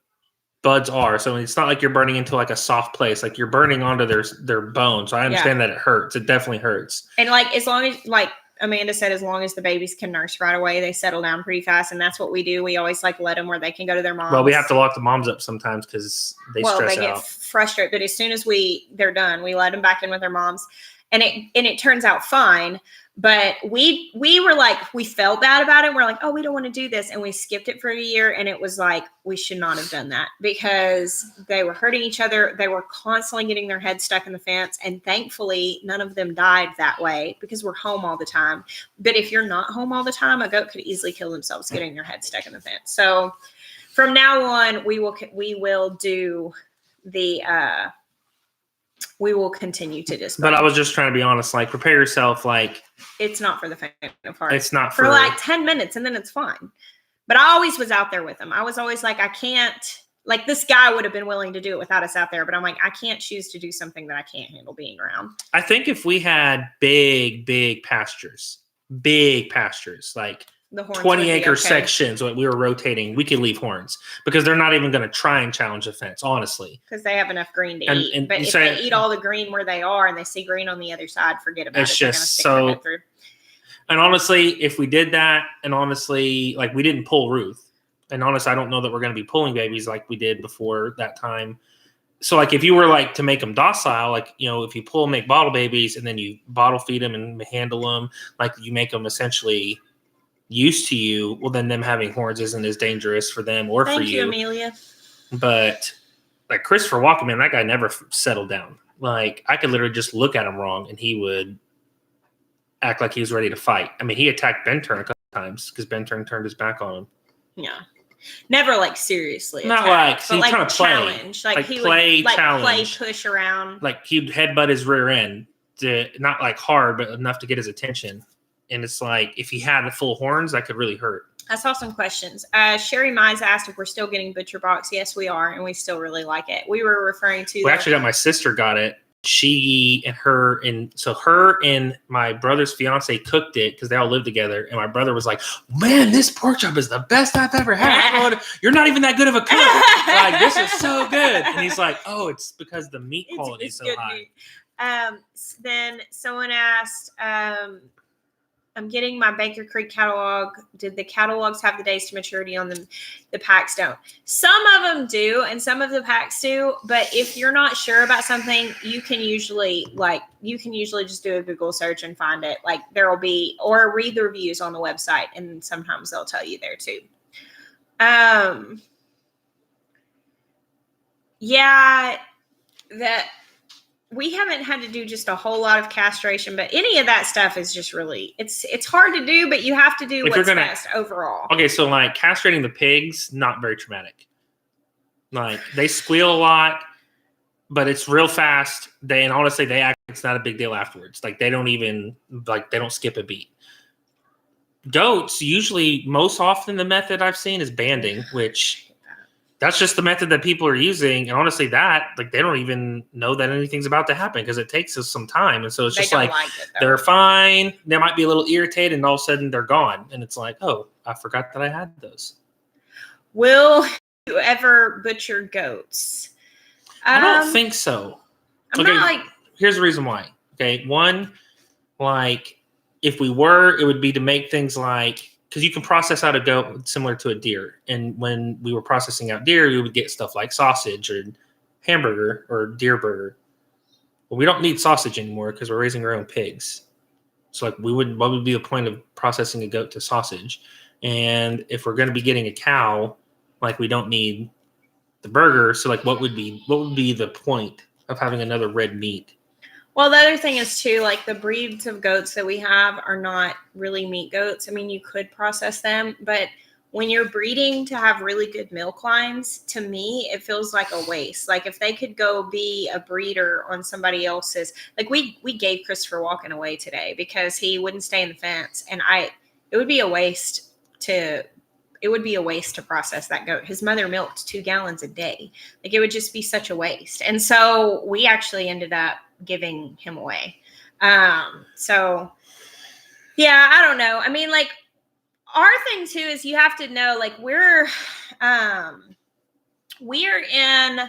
buds are. So it's not like you're burning into a soft place. You're burning onto their bone. So I understand that it hurts. It definitely hurts. And as long as Amanda said, as long as the babies can nurse right away, they settle down pretty fast, and that's what we do. We always let them where they can go to their moms. Well, we have to lock the moms up sometimes because they stress out. They get frustrated. But as soon as they're done, we let them back in with their moms, and it turns out fine. But we were we felt bad about it. We're like, oh, we don't want to do this, and we skipped it for a year. And it was we should not have done that because they were hurting each other. They were constantly getting their head stuck in the fence, and thankfully, none of them died that way because we're home all the time. But if you're not home all the time, a goat could easily kill themselves getting their head stuck in the fence. So from now on, we will do the. We will continue to display. But I was just trying to be honest. Prepare yourself. It's not for the faint of heart. It's not for 10 minutes, and then it's fine. But I always was out there with them. I was always I can't. This guy would have been willing to do it without us out there, but I'm I can't choose to do something that I can't handle being around. I think if we had big pastures, the 20-acre sections when we were rotating, we could leave horns because they're not even going to try and challenge the fence, honestly. Because they have enough green to eat. But if they eat all the green where they are and they see green on the other side, forget about it. It's just so. And honestly, if we did that, and honestly, we didn't pull Ruth, and honestly, I don't know that we're going to be pulling babies like we did before that time. So, if you were to make them docile, if you make bottle babies and then you bottle feed them and handle them, you make them essentially used to you, well, then them having horns isn't as dangerous for them or for you. Thank you, Amelia. But Christopher Walken, man, that guy never settled down. I could literally just look at him wrong and he would act like he was ready to fight. I mean, he attacked Banter a couple times because Banter turned his back on him. Yeah. Never seriously. Not attack, but he's trying to challenge. He would challenge. Play push around. He'd headbutt his rear end. Not hard, but enough to get his attention. And it's if he had the full horns, that could really hurt. I saw some questions. Sherry Mize asked if we're still getting Butcher Box. Yes, we are, and we still really like it. We were referring to. We actually got my sister got it. Her and my brother's fiance cooked it because they all live together. And my brother was like, "Man, this pork chop is the best I've ever had. You're not even that good of a cook. This is so good." And he's like, "Oh, it's because the meat quality is so high." Then someone asked. I'm getting my Baker Creek catalog. Did the catalogs have the days to maturity on them? The packs don't. Some of them do, and some of the packs do. But if you're not sure about something, you can usually just do a Google search and find it. Like there will be, or read the reviews on the website, and sometimes they'll tell you there too. Yeah, that. We haven't had to do just a whole lot of castration, but any of that stuff is just really, it's hard to do, but you have to do what's best overall. Okay, so like castrating the pigs, not very traumatic. Like they squeal a lot, but it's real fast. And honestly, it's not a big deal afterwards. Like they don't skip a beat. Goats, usually most often the method I've seen is banding, which that's just the method that people are using. And honestly, they don't even know that anything's about to happen because it takes us some time. And so it's just they're fine. They might be a little irritated and all of a sudden they're gone. And it's like, oh, I forgot that I had those. Will you ever butcher goats? I don't think so. Here's the reason why. Okay. One, if we were, it would be to make things because you can process out a goat similar to a deer. And when we were processing out deer, we would get stuff like sausage or hamburger or deer burger. Well, we don't need sausage anymore because we're raising our own pigs. So what would be the point of processing a goat to sausage? And if we're going to be getting a cow, we don't need the burger. So what would be the point of having another red meat? Well, the other thing is too, the breeds of goats that we have are not really meat goats. I mean, you could process them, but when you're breeding to have really good milk lines, to me, it feels like a waste. If they could go be a breeder on somebody else's, we gave Christopher Walken away today because he wouldn't stay in the fence. And it would be a waste to process that goat. His mother milked 2 gallons a day. It would just be such a waste. And so we actually ended up giving him away. So yeah, I don't know. I mean, our thing too is you have to know, we're in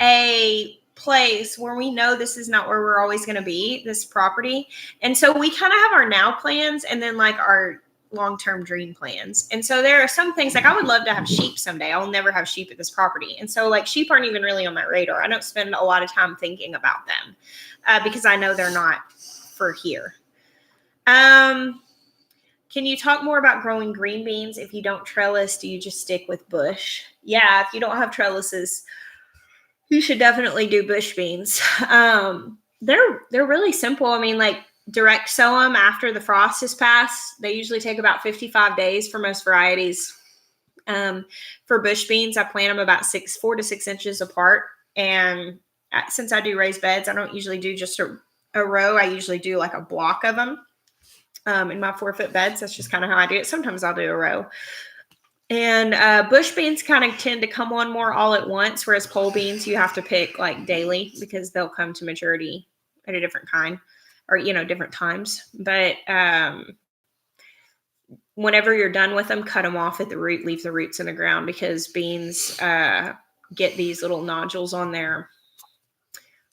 a place where we know this is not where we're always going to be, this property. And so we kind of have our now plans and then our long-term dream plans. And so there are some things I would love to have sheep someday. I'll never have sheep at this property. And so sheep aren't even really on my radar. I don't spend a lot of time thinking about them because I know they're not for here. Can you talk more about growing green beans? If you don't trellis, do you just stick with bush? Yeah, if you don't have trellises, you should definitely do bush beans. They're really simple. I mean, direct sow them after the frost has passed. They usually take about 55 days for most varieties. For bush beans, I plant them about 4 to 6 inches apart. And since I do raised beds, I don't usually do just a row. I usually do a block of them in my 4-foot beds. That's just kind of how I do it. Sometimes I'll do a row. And bush beans kind of tend to come on more all at once, whereas pole beans you have to pick daily because they'll come to maturity at a different kind. Or, different times. But whenever you're done with them, cut them off at the root, leave the roots in the ground because beans get these little nodules on their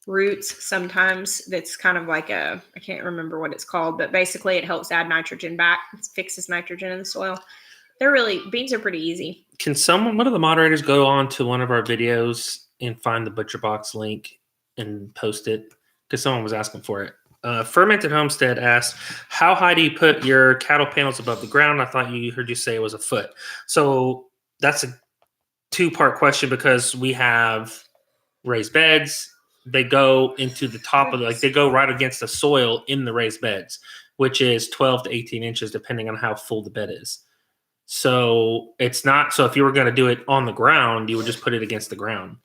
roots sometimes. That's kind of I can't remember what it's called, but basically it helps add nitrogen back. It fixes nitrogen in the soil. Beans are pretty easy. Can one of the moderators go on to one of our videos and find the Butcher Box link and post it? Because someone was asking for it. Fermented Homestead asked, how high do you put your cattle panels above the ground? I thought heard you say it was a foot. So that's a 2-part question because we have raised beds. They go into the top of they go right against the soil in the raised beds, which is 12 to 18 inches, depending on how full the bed is. So it's not, so if you were going to do it on the ground, you would just put it against the ground.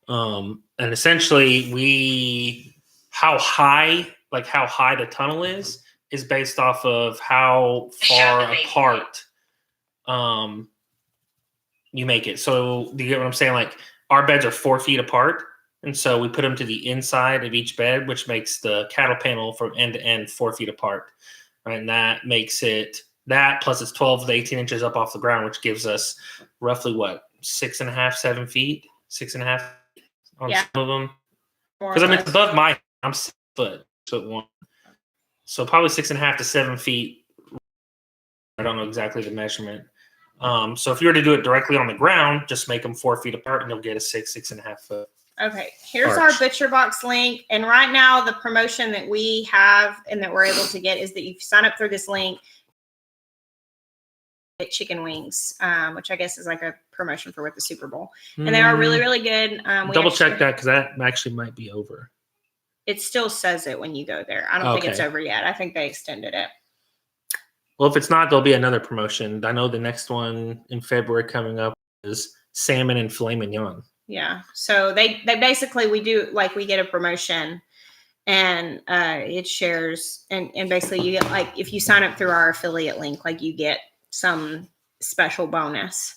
And essentially how high the tunnel is based off of how far apart you make it. So do you get what I'm saying? Our beds are 4 feet apart. And so we put them to the inside of each bed, which makes the cattle panel from end to end 4 feet apart. Right. And that makes it plus it's 12 to 18 inches up off the ground, which gives us roughly 6.5, 7 feet, 6.5 on some of them. Because it's above I'm 6 foot. So probably 6.5 to 7 feet I don't know exactly the measurement. So if you were to do it directly on the ground, just make them 4 feet apart and you'll get a 6.5 foot. Okay, here's arch. our Butcher Box link. And right now the promotion that we have and that we're able to get is that you sign up through this link, get chicken wings, which I guess is like a promotion for with the Super Bowl. And they are really, really good. Double check that because that actually might be over. It still says it when you go there. I don't think it's over yet. I think they extended it. Well, if it's not, there'll be another promotion. I know the next one in February coming up is salmon and filet mignon. Yeah. So they basically, we get a promotion and it shares and basically you get like, if you sign up through our affiliate link, like you get some special bonus.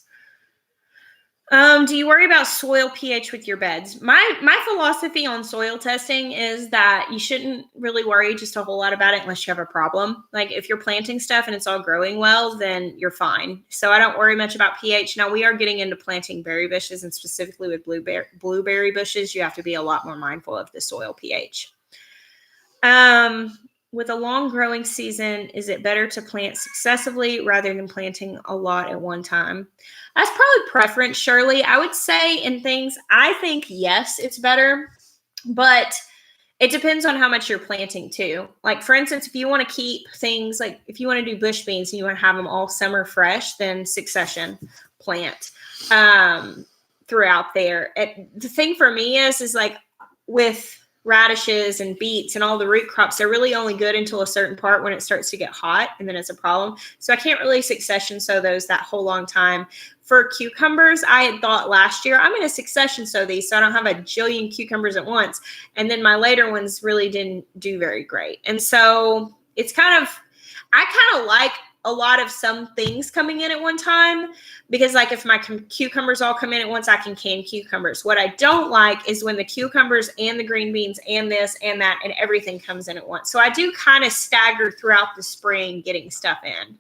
Do you worry about soil pH with your beds? My philosophy on soil testing is that you shouldn't really worry just a whole lot about it unless you have a problem. Like if you're planting stuff and it's all growing well, then you're fine. So I don't worry much about pH. Now we are getting into planting berry bushes, and specifically with blueberry bushes, you have to be a lot more mindful of the soil pH. With a long growing season, is it better to plant successively rather than planting a lot at one time? That's probably preference, Shirley. I would say in things, I think, yes, it's better, but it depends on how much you're planting too. Like for instance, if you want to keep things like if you want to do bush beans and you want to have them all summer fresh, then succession plant throughout there. The thing for me is like with radishes and beets and all the root crops, they're really only good until a certain part when it starts to get hot, and then it's a problem. So I can't really succession sow those that whole long time. For cucumbers, I had thought last year, I'm going to succession sow these so I don't have a jillion cucumbers at once. And then my later ones really didn't do very great. And so it's I kind of like a lot of some things coming in at one time, because like if my cucumbers all come in at once, I can can cucumbers. What I don't like is when the cucumbers and the green beans and this and that and everything comes in at once. So I do kind of stagger throughout the spring getting stuff in.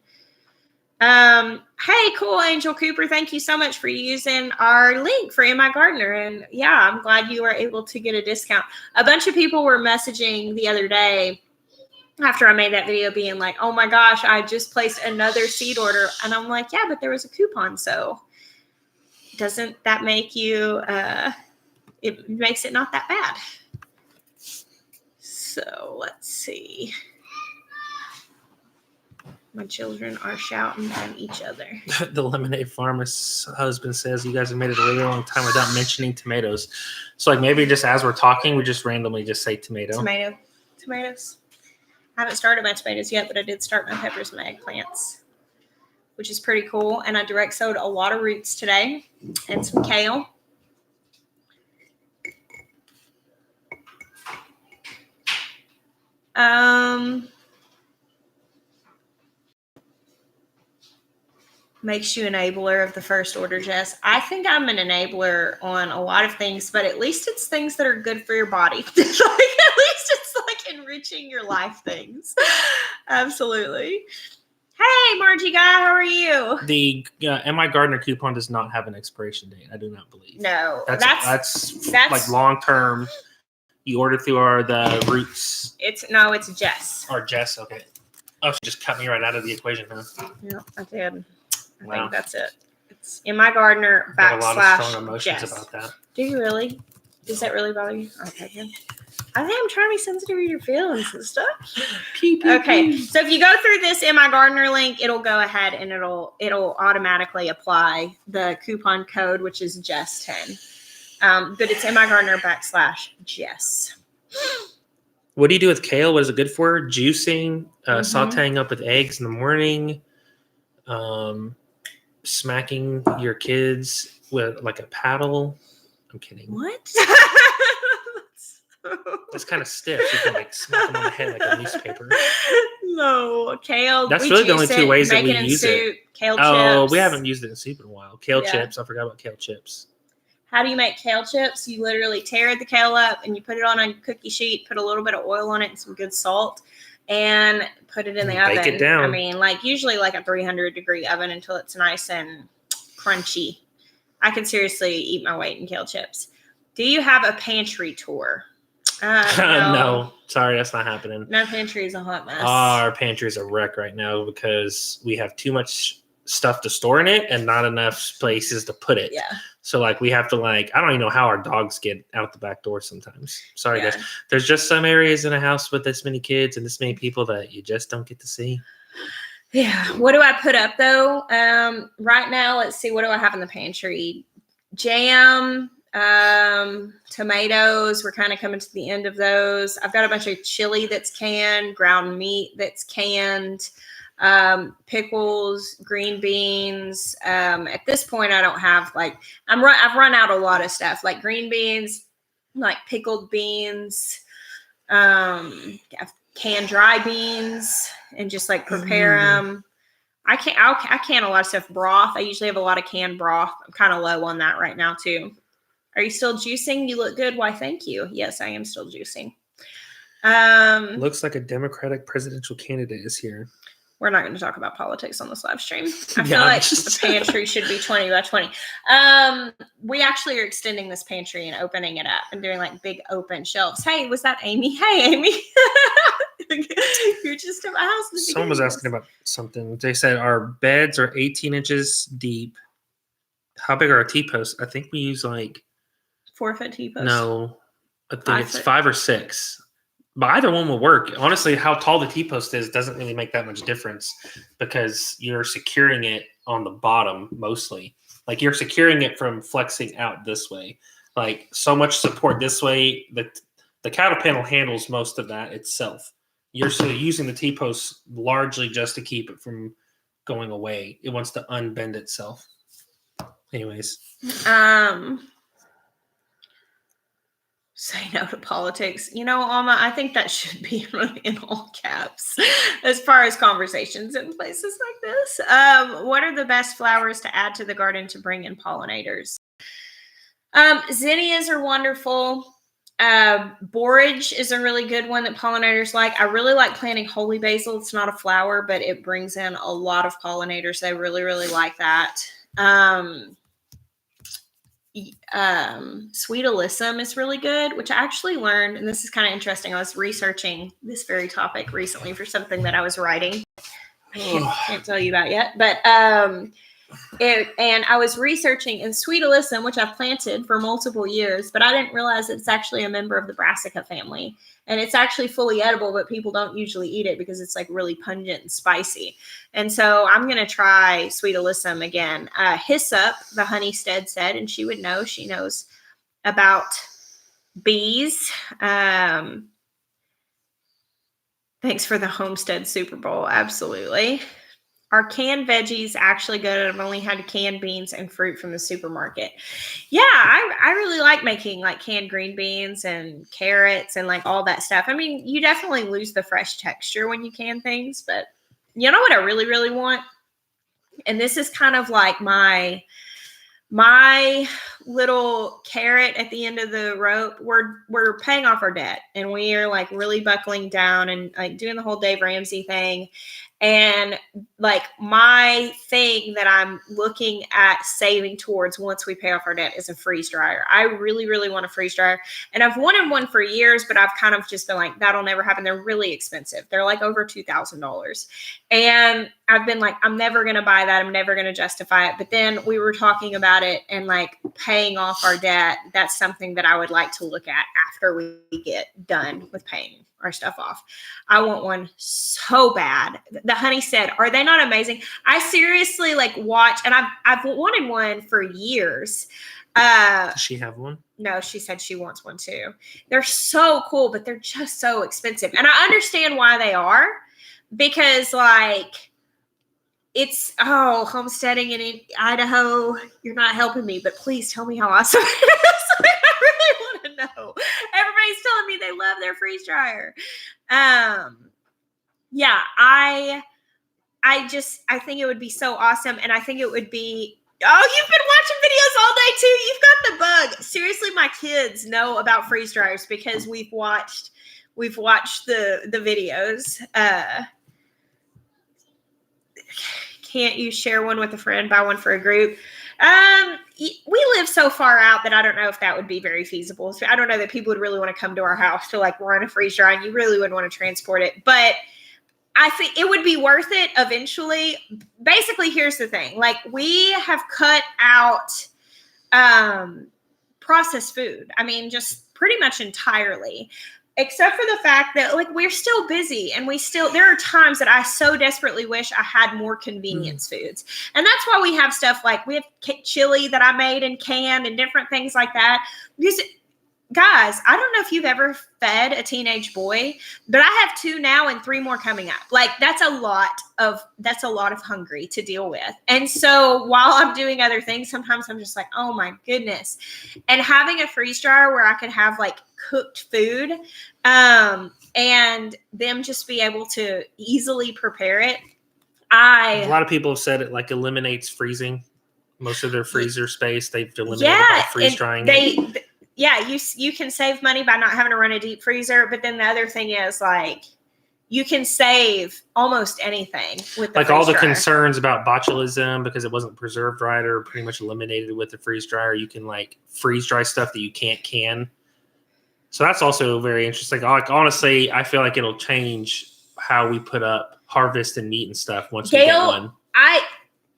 Hey, cool, Angel Cooper. Thank you so much for using our link for My Gardener. And yeah, I'm glad you were able to get a discount. A bunch of people were messaging the other day after I made that video being like, oh my gosh, I just placed another seed order. And I'm like, yeah, but there was a coupon. So doesn't that make you, it makes it not that bad. So let's see. My children are shouting at each other. The lemonade farmer's husband says you guys have made it a really long time without mentioning tomatoes. So like maybe just as we're talking, we just randomly just say tomato. Tomatoes. I haven't started my tomatoes yet, but I did start my peppers and my eggplants, which is pretty cool. And I direct sowed a lot of roots today and some kale. Makes you enabler of the first order, Jess. I think I'm an enabler on a lot of things, but at least it's things that are good for your body. Like, at least it's like enriching your life things. Absolutely. Hey, Margie guy, how are you? The My Gardener coupon does not have an expiration date. I do not believe. No, that's like long term. You order through the roots. It's Jess. Or Jess, okay. Oh, she just cut me right out of the equation, huh? Yeah, I did. I Wow. think that's it. It's in My Gardener / I have a lot of strong emotions Jess. about that. Do you really? Does that really bother you? Okay, good. I think I'm trying to be sensitive to your feelings and stuff. Okay, so if you go through this in My Gardener link, it'll go ahead and it'll automatically apply the coupon code, which is Jess10. But it's in My Gardener / Jess. What do you do with kale? What is it good for? Juicing, sauteing up with eggs in the morning, smacking your kids with like a paddle. I'm kidding. What? It's kind of stiff. You can like smack them on the head like a newspaper. No, kale. That's really the only two ways that we use it. Kale chips. Oh, we haven't used it in soup in a while. Kale chips. I forgot about kale chips. How do you make kale chips? You literally tear the kale up and you put it on a cookie sheet, put a little bit of oil on it and some good salt, and put it in the oven. Bake it down. I mean, like usually like a 300-degree oven until it's nice and crunchy. I can seriously eat my weight in kale chips. Do you have a pantry tour? No, sorry, that's not happening. My pantry is a hot mess. Our pantry is a wreck right now because we have too much stuff to store in it and not enough places to put it. Yeah. So like we have to I don't even know how our dogs get out the back door sometimes. Sorry Yeah. guys. There's just some areas in a house with this many kids and this many people that you just don't get to see. Yeah. What do I put up though? Right now, let's see. What do I have in the pantry? Jam, tomatoes. We're kind of coming to the end of those. I've got a bunch of chili that's canned, ground meat that's canned, pickles, green beans. At this point, I don't have I've run out a lot of stuff like green beans, like pickled beans, I've canned dry beans and just like prepare them. I can a lot of stuff. Broth. I usually have a lot of canned broth. I'm kind of low on that right now too. Are you still juicing? You look good. Why, thank you. Yes, I am still juicing. Looks like a Democratic presidential candidate is here. We're not going to talk about politics on this live stream. I feel like the pantry should be 20 by 20. We actually are extending this pantry and opening it up and doing like big open shelves. Hey, was that Amy? Hey, Amy. You're just at my house. Someone was asking about something. They said our beds are 18 inches deep. How big are our T-posts? I think we use like 4-foot T-posts. No, I think it's 5 or 6. But either one will work. Honestly, how tall the T-post is doesn't really make that much difference because you're securing it on the bottom mostly. Like you're securing it from flexing out this way. Like so much support this way. The cattle panel handles most of that itself. You're using the T-post largely just to keep it from going away. It wants to unbend itself. Anyways. Say no to politics. You know, Alma, I think that should be in all caps as far as conversations in places like this. What are the best flowers to add to the garden to bring in pollinators? Zinnias are wonderful. Borage is a really good one that pollinators like. I really like planting holy basil. It's not a flower, but it brings in a lot of pollinators. They really, really like that. Sweet alyssum is really good, which I actually learned, and this is kind of interesting. I was researching this very topic recently for something that I was writing. I can't tell you about yet, but and I was researching in sweet alyssum, which I've planted for multiple years, but I didn't realize it's actually a member of the brassica family, and it's actually fully edible, but people don't usually eat it because it's like really pungent and spicy. And so I'm going to try sweet alyssum again. Hyssop, the Honeystead said, and she would know. She knows about bees. Thanks for the Homestead Super Bowl. Absolutely. Are canned veggies actually good? I've only had canned beans and fruit from the supermarket. Yeah, I really like making like canned green beans and carrots and like all that stuff. I mean, you definitely lose the fresh texture when you can things, but you know what I really, really want? And this is kind of like my little carrot at the end of the rope. We're paying off our debt and we are like really buckling down and like doing the whole Dave Ramsey thing. And like my thing that I'm looking at saving towards once we pay off our debt is a freeze dryer. I really, really want a freeze dryer. And I've wanted one for years, but I've kind of just been like, that'll never happen. They're really expensive. They're like over $2,000. And I've been like, I'm never going to buy that. I'm never going to justify it. But then we were talking about it and like paying off our debt. That's something that I would like to look at after we get done with paying our stuff off. I want one so bad. The Honey said, are they not amazing? I seriously like watch, and I've wanted one for years. Does she have one? No, she said she wants one too. They're so cool, but they're just so expensive. And I understand why they are, because like it's homesteading in Idaho. You're not helping me, but please tell me how awesome it is. I really want to know. Everybody's telling me they love their freeze dryer. Yeah, I think it would be so awesome, and I think it would be. Oh, you've been watching videos all day too. You've got the bug. Seriously, my kids know about freeze dryers because we've watched the videos. Can't you share one with a friend, buy one for a group? We live so far out that I don't know if that would be very feasible. So I don't know that people would really want to come to our house to like run a freeze dry, and you really wouldn't want to transport it. But I think it would be worth it eventually. Basically, here's the thing. Like, we have cut out processed food. I mean, just pretty much entirely. Except for the fact that, like, we're still busy, and there are times that I so desperately wish I had more convenience foods. And that's why we have stuff like, we have chili that I made and canned and different things like that. Because, guys, I don't know if you've ever fed a teenage boy, but I have 2 now and 3 more coming up. Like, that's a lot of hungry to deal with. And so while I'm doing other things, sometimes I'm just like, oh my goodness. And having a freeze dryer where I could have like cooked food, and them just be able to easily prepare it. A lot of people have said it like eliminates freezing. Most of their freezer space they've eliminated by freeze drying. You can save money by not having to run a deep freezer. But then the other thing is, like, you can save almost anything with the like freeze all the dryer. concerns about botulism because it wasn't preserved right or pretty much eliminated with the freeze dryer. You can like freeze dry stuff that you can't can. So that's also very interesting. Like, honestly, I feel like it'll change how we put up harvest and meat and stuff once we get one.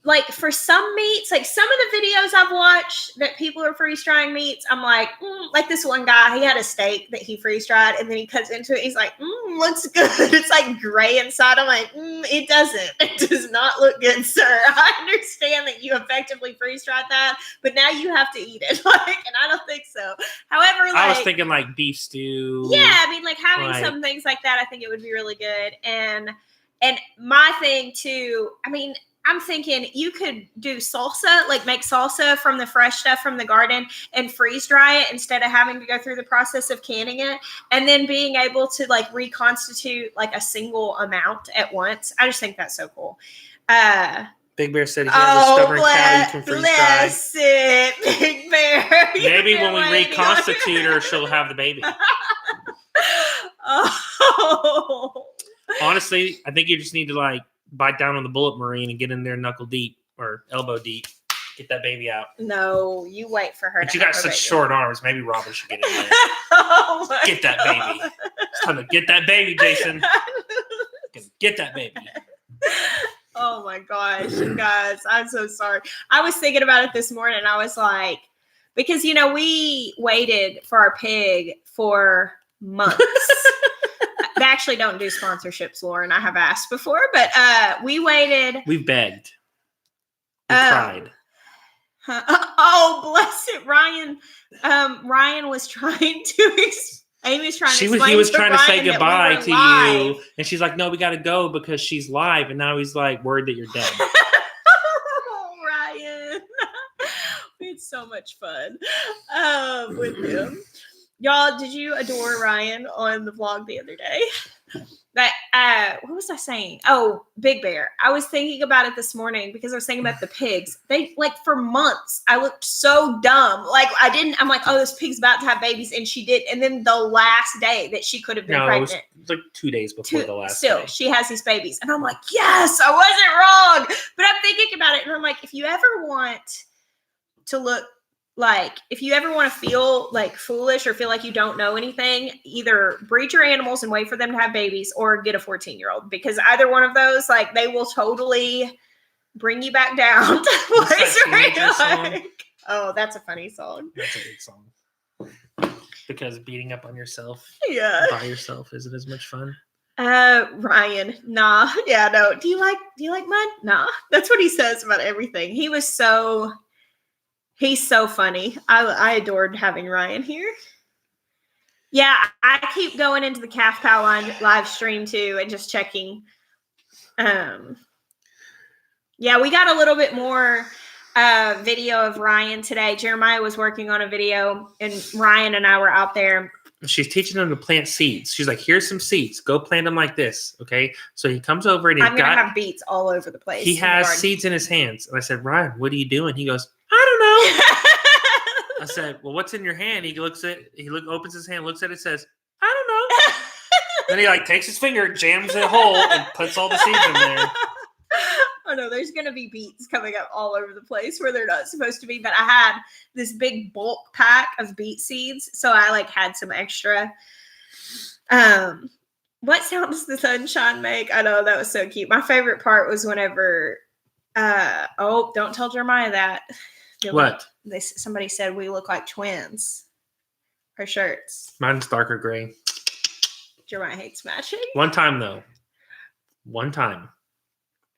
Like, for some meats, like some of the videos I've watched that people are freeze drying meats, I'm like, like this one guy, he had a steak that he freeze dried, and then he cuts into it. He's like, looks good. It's like gray inside. I'm like, it doesn't. It does not look good, sir. I understand that you effectively freeze dried that, but now you have to eat it. Like, and I don't think so. However, like, I was thinking like beef stew. Yeah, I mean, like having some things like that, I think it would be really good. And my thing too, I mean, I'm thinking you could do salsa, like make salsa from the fresh stuff from the garden and freeze dry it instead of having to go through the process of canning it, and then being able to like reconstitute like a single amount at once. I just think that's so cool. Big Bear said he has a stubborn cow you can freeze dry. Bless it, Big Bear. Maybe when we reconstitute her, she'll have the baby. Oh. Honestly, I think you just need to like bite down on the bullet marine and get in there knuckle deep or elbow deep. Get that baby out. No, you wait for her. But you got such short arms. Maybe Robin should get in there. Get that baby. It's time to get that baby, Jason. Get that baby. Oh my gosh, you guys. I'm so sorry. I was thinking about it this morning. I was like, because, you know, we waited for our pig for months. They actually don't do sponsorships, Lauren. I have asked before, but we waited. We've begged. We tried. Oh, bless it, Ryan. Ryan was trying to. Amy was trying to. He was trying to say goodbye to you, and she's like, "No, we got to go because she's live." And now he's like worried that you're dead. Oh, Ryan, we had so much fun with him. Y'all, did you adore Ryan on the vlog the other day? That what was I saying? Oh, Big Bear. I was thinking about it this morning because I was thinking about the pigs. They, like, for months, I looked so dumb. Like, I'm like, oh, this pig's about to have babies, and she did. And then the last day that she could have been pregnant. It was like 2 days before the last day. Still, she has these babies. And I'm like, yes, I wasn't wrong. But I'm thinking about it, and I'm like, if you ever want to look, like, if you ever want to feel like foolish or feel like you don't know anything, either breed your animals and wait for them to have babies or get a 14-year-old, because either one of those, like, they will totally bring you back down to like, oh, that's a funny song. That's a good song. Because beating up on yourself by yourself isn't as much fun. Ryan, nah. Yeah, no. Do you like mud? Nah. That's what he says about everything. He's so funny. I adored having Ryan here. Yeah, I keep going into the Calf Pal live stream too and just checking. Yeah, we got a little bit more video of Ryan today. Jeremiah was working on a video, and Ryan and I were out there. She's teaching him to plant seeds. She's like, here's some seeds. Go plant them like this, okay? So he comes over and I'm going to have beets all over the place. He has seeds in his hands. And I said, Ryan, what are you doing? He goes, I don't know. I said, well, what's in your hand? He opens his hand, looks at it, says, I don't know. Then he like takes his finger, jams it a hole, and puts all the seeds in there. don't know. There's going to be beets coming up all over the place where they're not supposed to be. But I had this big bulk pack of beet seeds. So I like had some extra. What sound does the sunshine make? I know, that was so cute. My favorite part was whenever, don't tell Jeremiah that. What? Somebody said we look like twins. Our shirts. Mine's darker gray. Jeremiah hates matching. One time,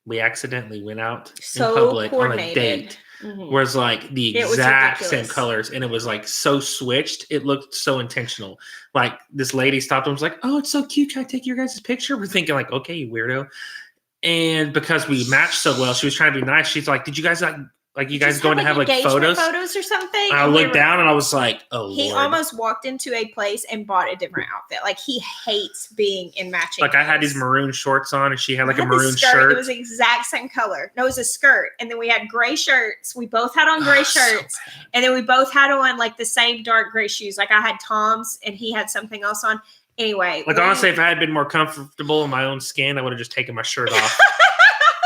we accidentally went out in public on a date where it's like the exact same colors, and it was like so switched. It looked so intentional. Like this lady stopped and was like, "Oh, it's so cute. Can I take your guys' picture?" We're thinking like, "Okay, you weirdo." And because we matched so well, she was trying to be nice. She's like, "Did you guys like you guys going to have like photos or something?" And I looked down and I was like, "Oh, he Lord." almost walked into a place and bought a different outfit. Like he hates being in matching. Like I had these maroon shorts on and she had like a maroon shirt. It was the exact same color. No, it was a skirt. And then we had gray shirts. We both had on gray shirts. So and then we both had on like the same dark gray shoes. Like I had Tom's and he had something else on. Anyway. Like honestly, if I had been more comfortable in my own skin, I would have just taken my shirt off.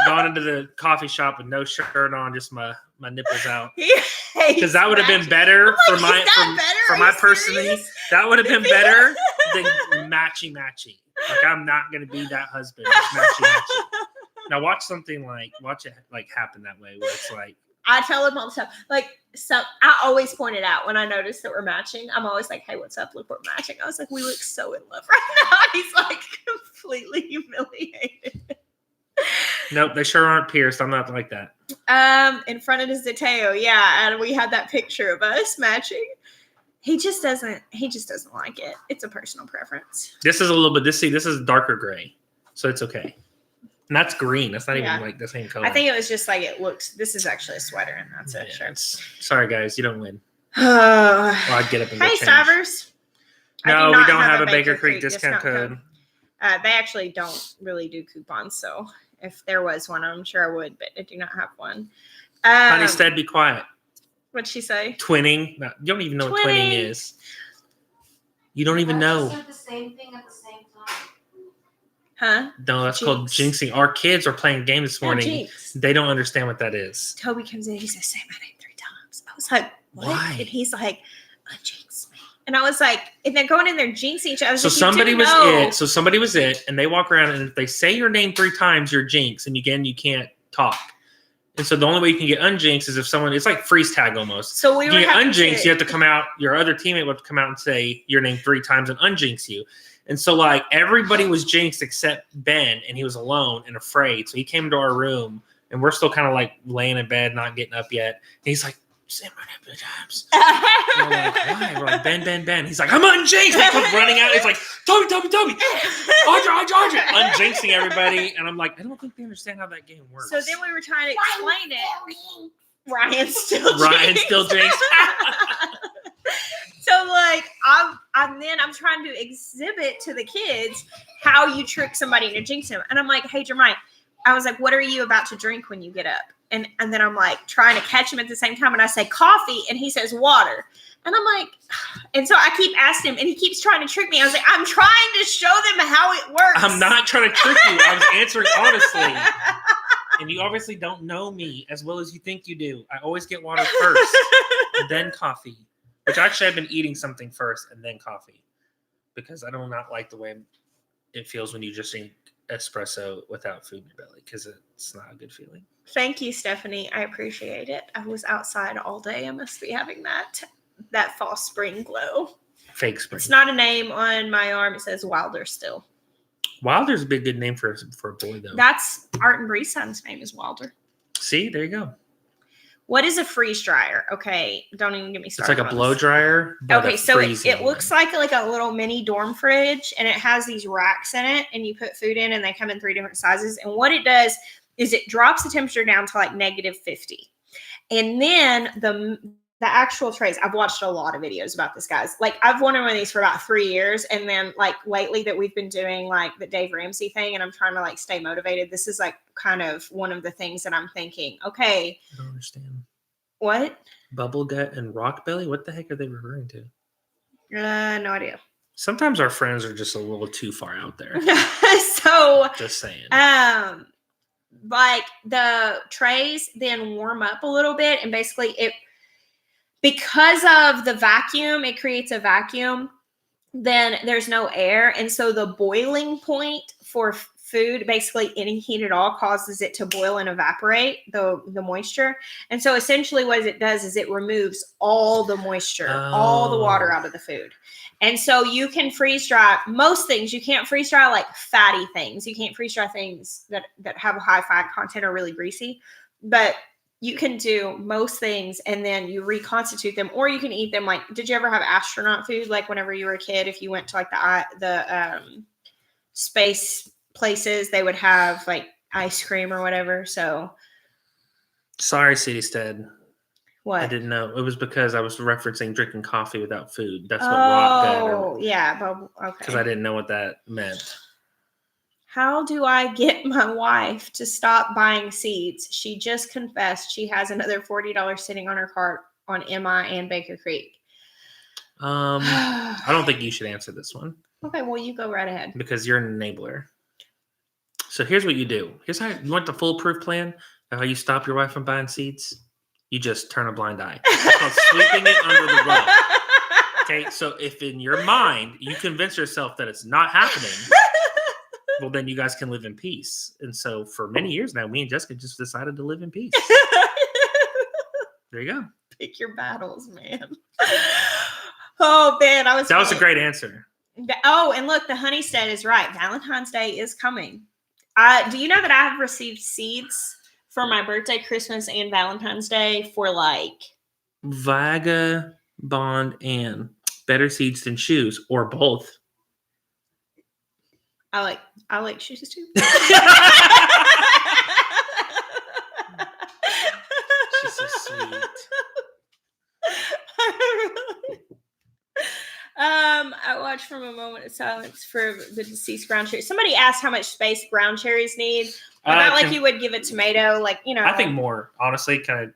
Gone into the coffee shop with no shirt on, just my nipples out. Because that would have been better for my personality. That would have been better than matchy. Like I'm not gonna be that husband. Matchy. Now watch it happen that way where it's like I tell him all the time. I always point it out when I notice that we're matching. I'm always like, "Hey, what's up? Look, we're matching." I was like, "We look so in love right now." He's like completely humiliated. Nope, they sure aren't pierced. I'm not like that. In front of his Zateo, yeah, and we had that picture of us matching. He just doesn't like it. It's a personal preference. This is a little bit. This is darker gray, so it's okay. And that's green. That's not even like the same color. I think it was just like it looks. This is actually a sweater, and that's a shirt. Sorry, guys, you don't win. Well, I'd get up and go change. Stivers. No, we don't have a Baker Creek discount code. They actually don't really do coupons, so if there was one, I'm sure I would, but I do not have one. Honey, instead, be quiet. What'd she say? Twinning. No, you don't even know what twinning is. You don't even know. Said the same thing at the same time. Huh? No, that's called jinxing. Our kids are playing games this morning. They don't understand what that is. Toby comes in. He says, "Say my name 3 times." I was like, "What?" Why? And he's like, "Jinx me." And I was like, and they're going in there jinxing each other. So somebody was it, and they walk around, and if they say your name 3 times, you're jinx, and again, you can't talk. And so the only way you can get unjinxed is if someone, it's like freeze tag almost. So we get unjinxed, you have to come out, your other teammate would have to come out and say your name 3 times and unjinx you. And so like everybody was jinxed except Ben, and he was alone and afraid. So he came into our room, and we're still kind of like laying in bed, not getting up yet. And he's like, "Say my name 3 times." And we're like, "Why?" We're like, Ben. He's like, "I'm unjinxed." He comes running out. He's like, Toby. Audra. Unjinxing everybody. And I'm like, I don't think they understand how that game works. So then we were trying to explain it. Ryan's still jinxed. So like I'm trying to exhibit to the kids how you trick somebody into jinx him. And I'm like, "Hey, Jeremiah," I was like, "What are you about to drink when you get up?" And then I'm like trying to catch him at the same time. And I say coffee and he says water. And I'm like, and so I keep asking him and he keeps trying to trick me. I was like, "I'm trying to show them how it works." I'm not trying to trick you. I was answering honestly. And you obviously don't know me as well as you think you do. I always get water first, then coffee. Which actually I've been eating something first and then coffee. Because I do not like the way it feels when you just drink espresso without food in your belly. Because it's not a good feeling. Thank you, Stephanie. I appreciate it. I was outside all day. I must be having that false spring glow. Fake spring. It's not a name on my arm. It says Wilder still. Wilder's a big good name for a boy, though. That's Art and Bree's son's name is Wilder. See, there you go. What is a freeze dryer? Okay, don't even get me started. It's like a blow dryer. Okay, so it looks like a little mini dorm fridge, and it has these racks in it, and you put food in, and they come in 3 different sizes. And what it does is it drops the temperature down to like -50. And then the actual trays, I've watched a lot of videos about this, guys. Like I've wanted one of these for about 3 years. And then like lately that we've been doing like the Dave Ramsey thing and I'm trying to like stay motivated. This is like kind of one of the things that I'm thinking, okay. I don't understand. What? Bubble gut and rock belly? What the heck are they referring to? No idea. Sometimes our friends are just a little too far out there. So just saying. like the trays then warm up a little bit, and basically because of the vacuum, it creates a vacuum. Then there's no air, and so the boiling point for food, basically any heat at all, causes it to boil and evaporate the moisture. And so essentially what it does is it removes all the moisture, all the water out of the food. And so you can freeze dry most things. You can't freeze dry like fatty things. You can't freeze dry things that have a high fat content or really greasy, but you can do most things and then you reconstitute them, or you can eat them. Like, did you ever have astronaut food? Like whenever you were a kid, if you went to like the space places, they would have like ice cream or whatever. So sorry, City Stead. What? I didn't know. It was because I was referencing drinking coffee without food. That's what rock bed. Oh, yeah. But, okay. Because I didn't know what that meant. How do I get my wife to stop buying seeds? She just confessed she has another $40 sitting on her cart on MI and Baker Creek. I don't think you should answer this one. Okay, well, you go right ahead. Because you're an enabler. So here's what you do. Here's how you want the foolproof plan of how you stop your wife from buying seeds. You just turn a blind eye. It's called sweeping it under the rug. Okay, so if in your mind you convince yourself that it's not happening, well, then you guys can live in peace. And so for many years now, me and Jessica just decided to live in peace. There you go. Pick your battles, man. Oh, man. That was a great answer. Oh, and look, the Honeystead is right. Valentine's Day is coming. Do you know that I have received seeds for my birthday, Christmas, and Valentine's Day for like Vagabond and better seeds than shoes, or both. I like shoes too. She's so sweet. I watched from a moment of silence for the deceased ground cherry. Somebody asked how much space ground cherries need. Not like you would give a tomato, like, you know. I think more, honestly, kind of.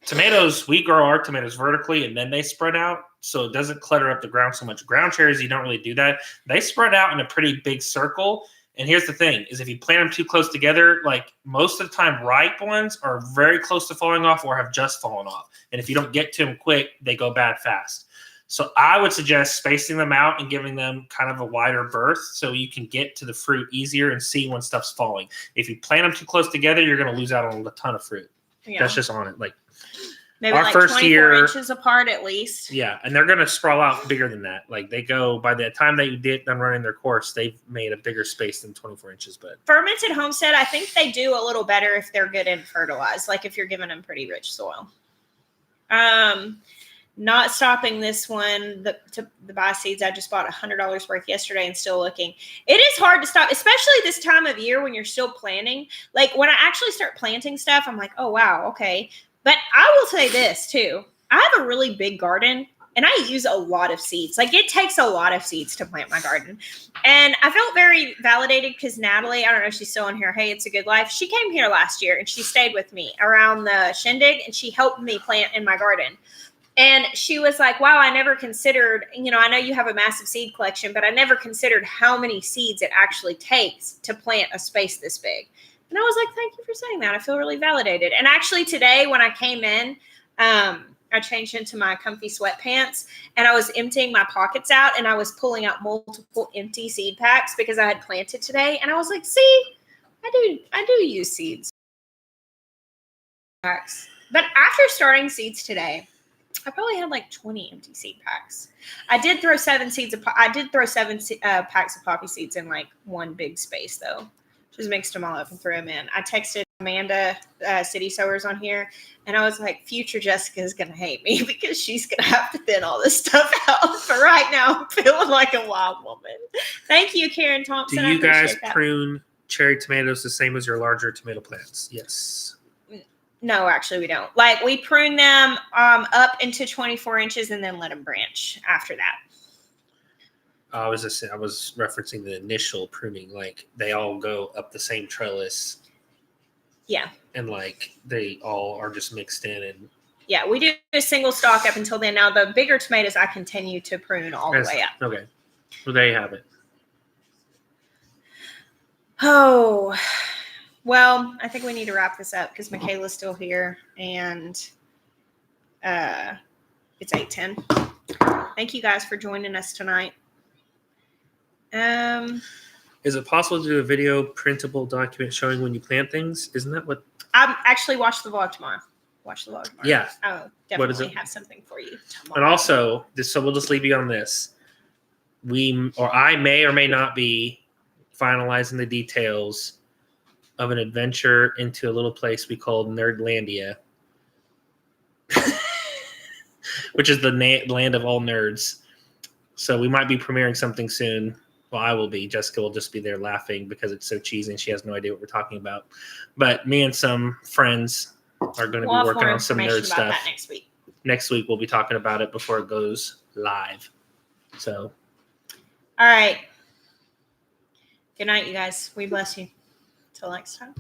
Tomatoes, we grow our tomatoes vertically and then they spread out, so it doesn't clutter up the ground so much. Ground cherries, you don't really do that. They spread out in a pretty big circle. And here's the thing, is if you plant them too close together, like most of the time, ripe ones are very close to falling off or have just fallen off. And if you don't get to them quick, they go bad fast. So I would suggest spacing them out and giving them kind of a wider berth so you can get to the fruit easier and see when stuff's falling. If you plant them too close together, you're going to lose out on a ton of fruit. Yeah. That's just on it. Like maybe our like first 24 year, inches apart at least. Yeah, and they're going to sprawl out bigger than that. Like they go, by the time they get done running their course, they've made a bigger space than 24 inches. But Fermented Homestead, I think they do a little better if they're good and fertilized, like if you're giving them pretty rich soil. Not stopping this one to buy seeds. I just bought $100 worth yesterday and still looking. It is hard to stop, especially this time of year when you're still planting. Like when I actually start planting stuff, I'm like, oh, wow, okay. But I will say this too. I have a really big garden and I use a lot of seeds. Like it takes a lot of seeds to plant my garden. And I felt very validated because Natalie, I don't know if she's still in here. Hey, it's a good life. She came here last year and she stayed with me around the shindig and she helped me plant in my garden. And she was like, wow, I never considered, you know, I know you have a massive seed collection, but I never considered how many seeds it actually takes to plant a space this big. And I was like, thank you for saying that. I feel really validated. And actually today when I came in, I changed into my comfy sweatpants and I was emptying my pockets out and I was pulling out multiple empty seed packs because I had planted today. And I was like, see, I do use seeds. Packs. But after starting seeds today, I probably had like 20 empty seed packs. I did throw seven packs of poppy seeds in like one big space though. Just mixed them all up and threw them in. I texted Amanda, City Sowers on here, and I was like, future Jessica is going to hate me because she's going to have to thin all this stuff out. But right now, I'm feeling like a wild woman. Thank you, Karen Thompson. Do you guys prune cherry tomatoes the same as your larger tomato plants? Yes. No, actually, we don't. Like, we prune them up into 24 inches and then let them branch after that. I was referencing the initial pruning. Like, they all go up the same trellis. Yeah. And, like, they all are just mixed in. And yeah, we do a single stalk up until then. Now, the bigger tomatoes, I continue to prune all the way up. Okay. Well, there you have it. Oh, Well, I think we need to wrap this up because Michaela's still here and it's 8:10. Thank you guys for joining us tonight. Is it possible to do a video printable document showing when you plant things? Isn't that what? I'll actually watch the vlog tomorrow. Yeah. I'll What is definitely it? have something for you tomorrow. And also, so we'll just leave you on this. I may or may not be finalizing the details of an adventure into a little place we call Nerdlandia, which is the land of all nerds. So we might be premiering something soon. Well, I will be. Jessica will just be there laughing because it's so cheesy and she has no idea what we're talking about. But me and some friends are going to be working on some nerd stuff. That next week. Next week, we'll be talking about it before it goes live. So, all right. Good night, you guys. We bless you. Till next time.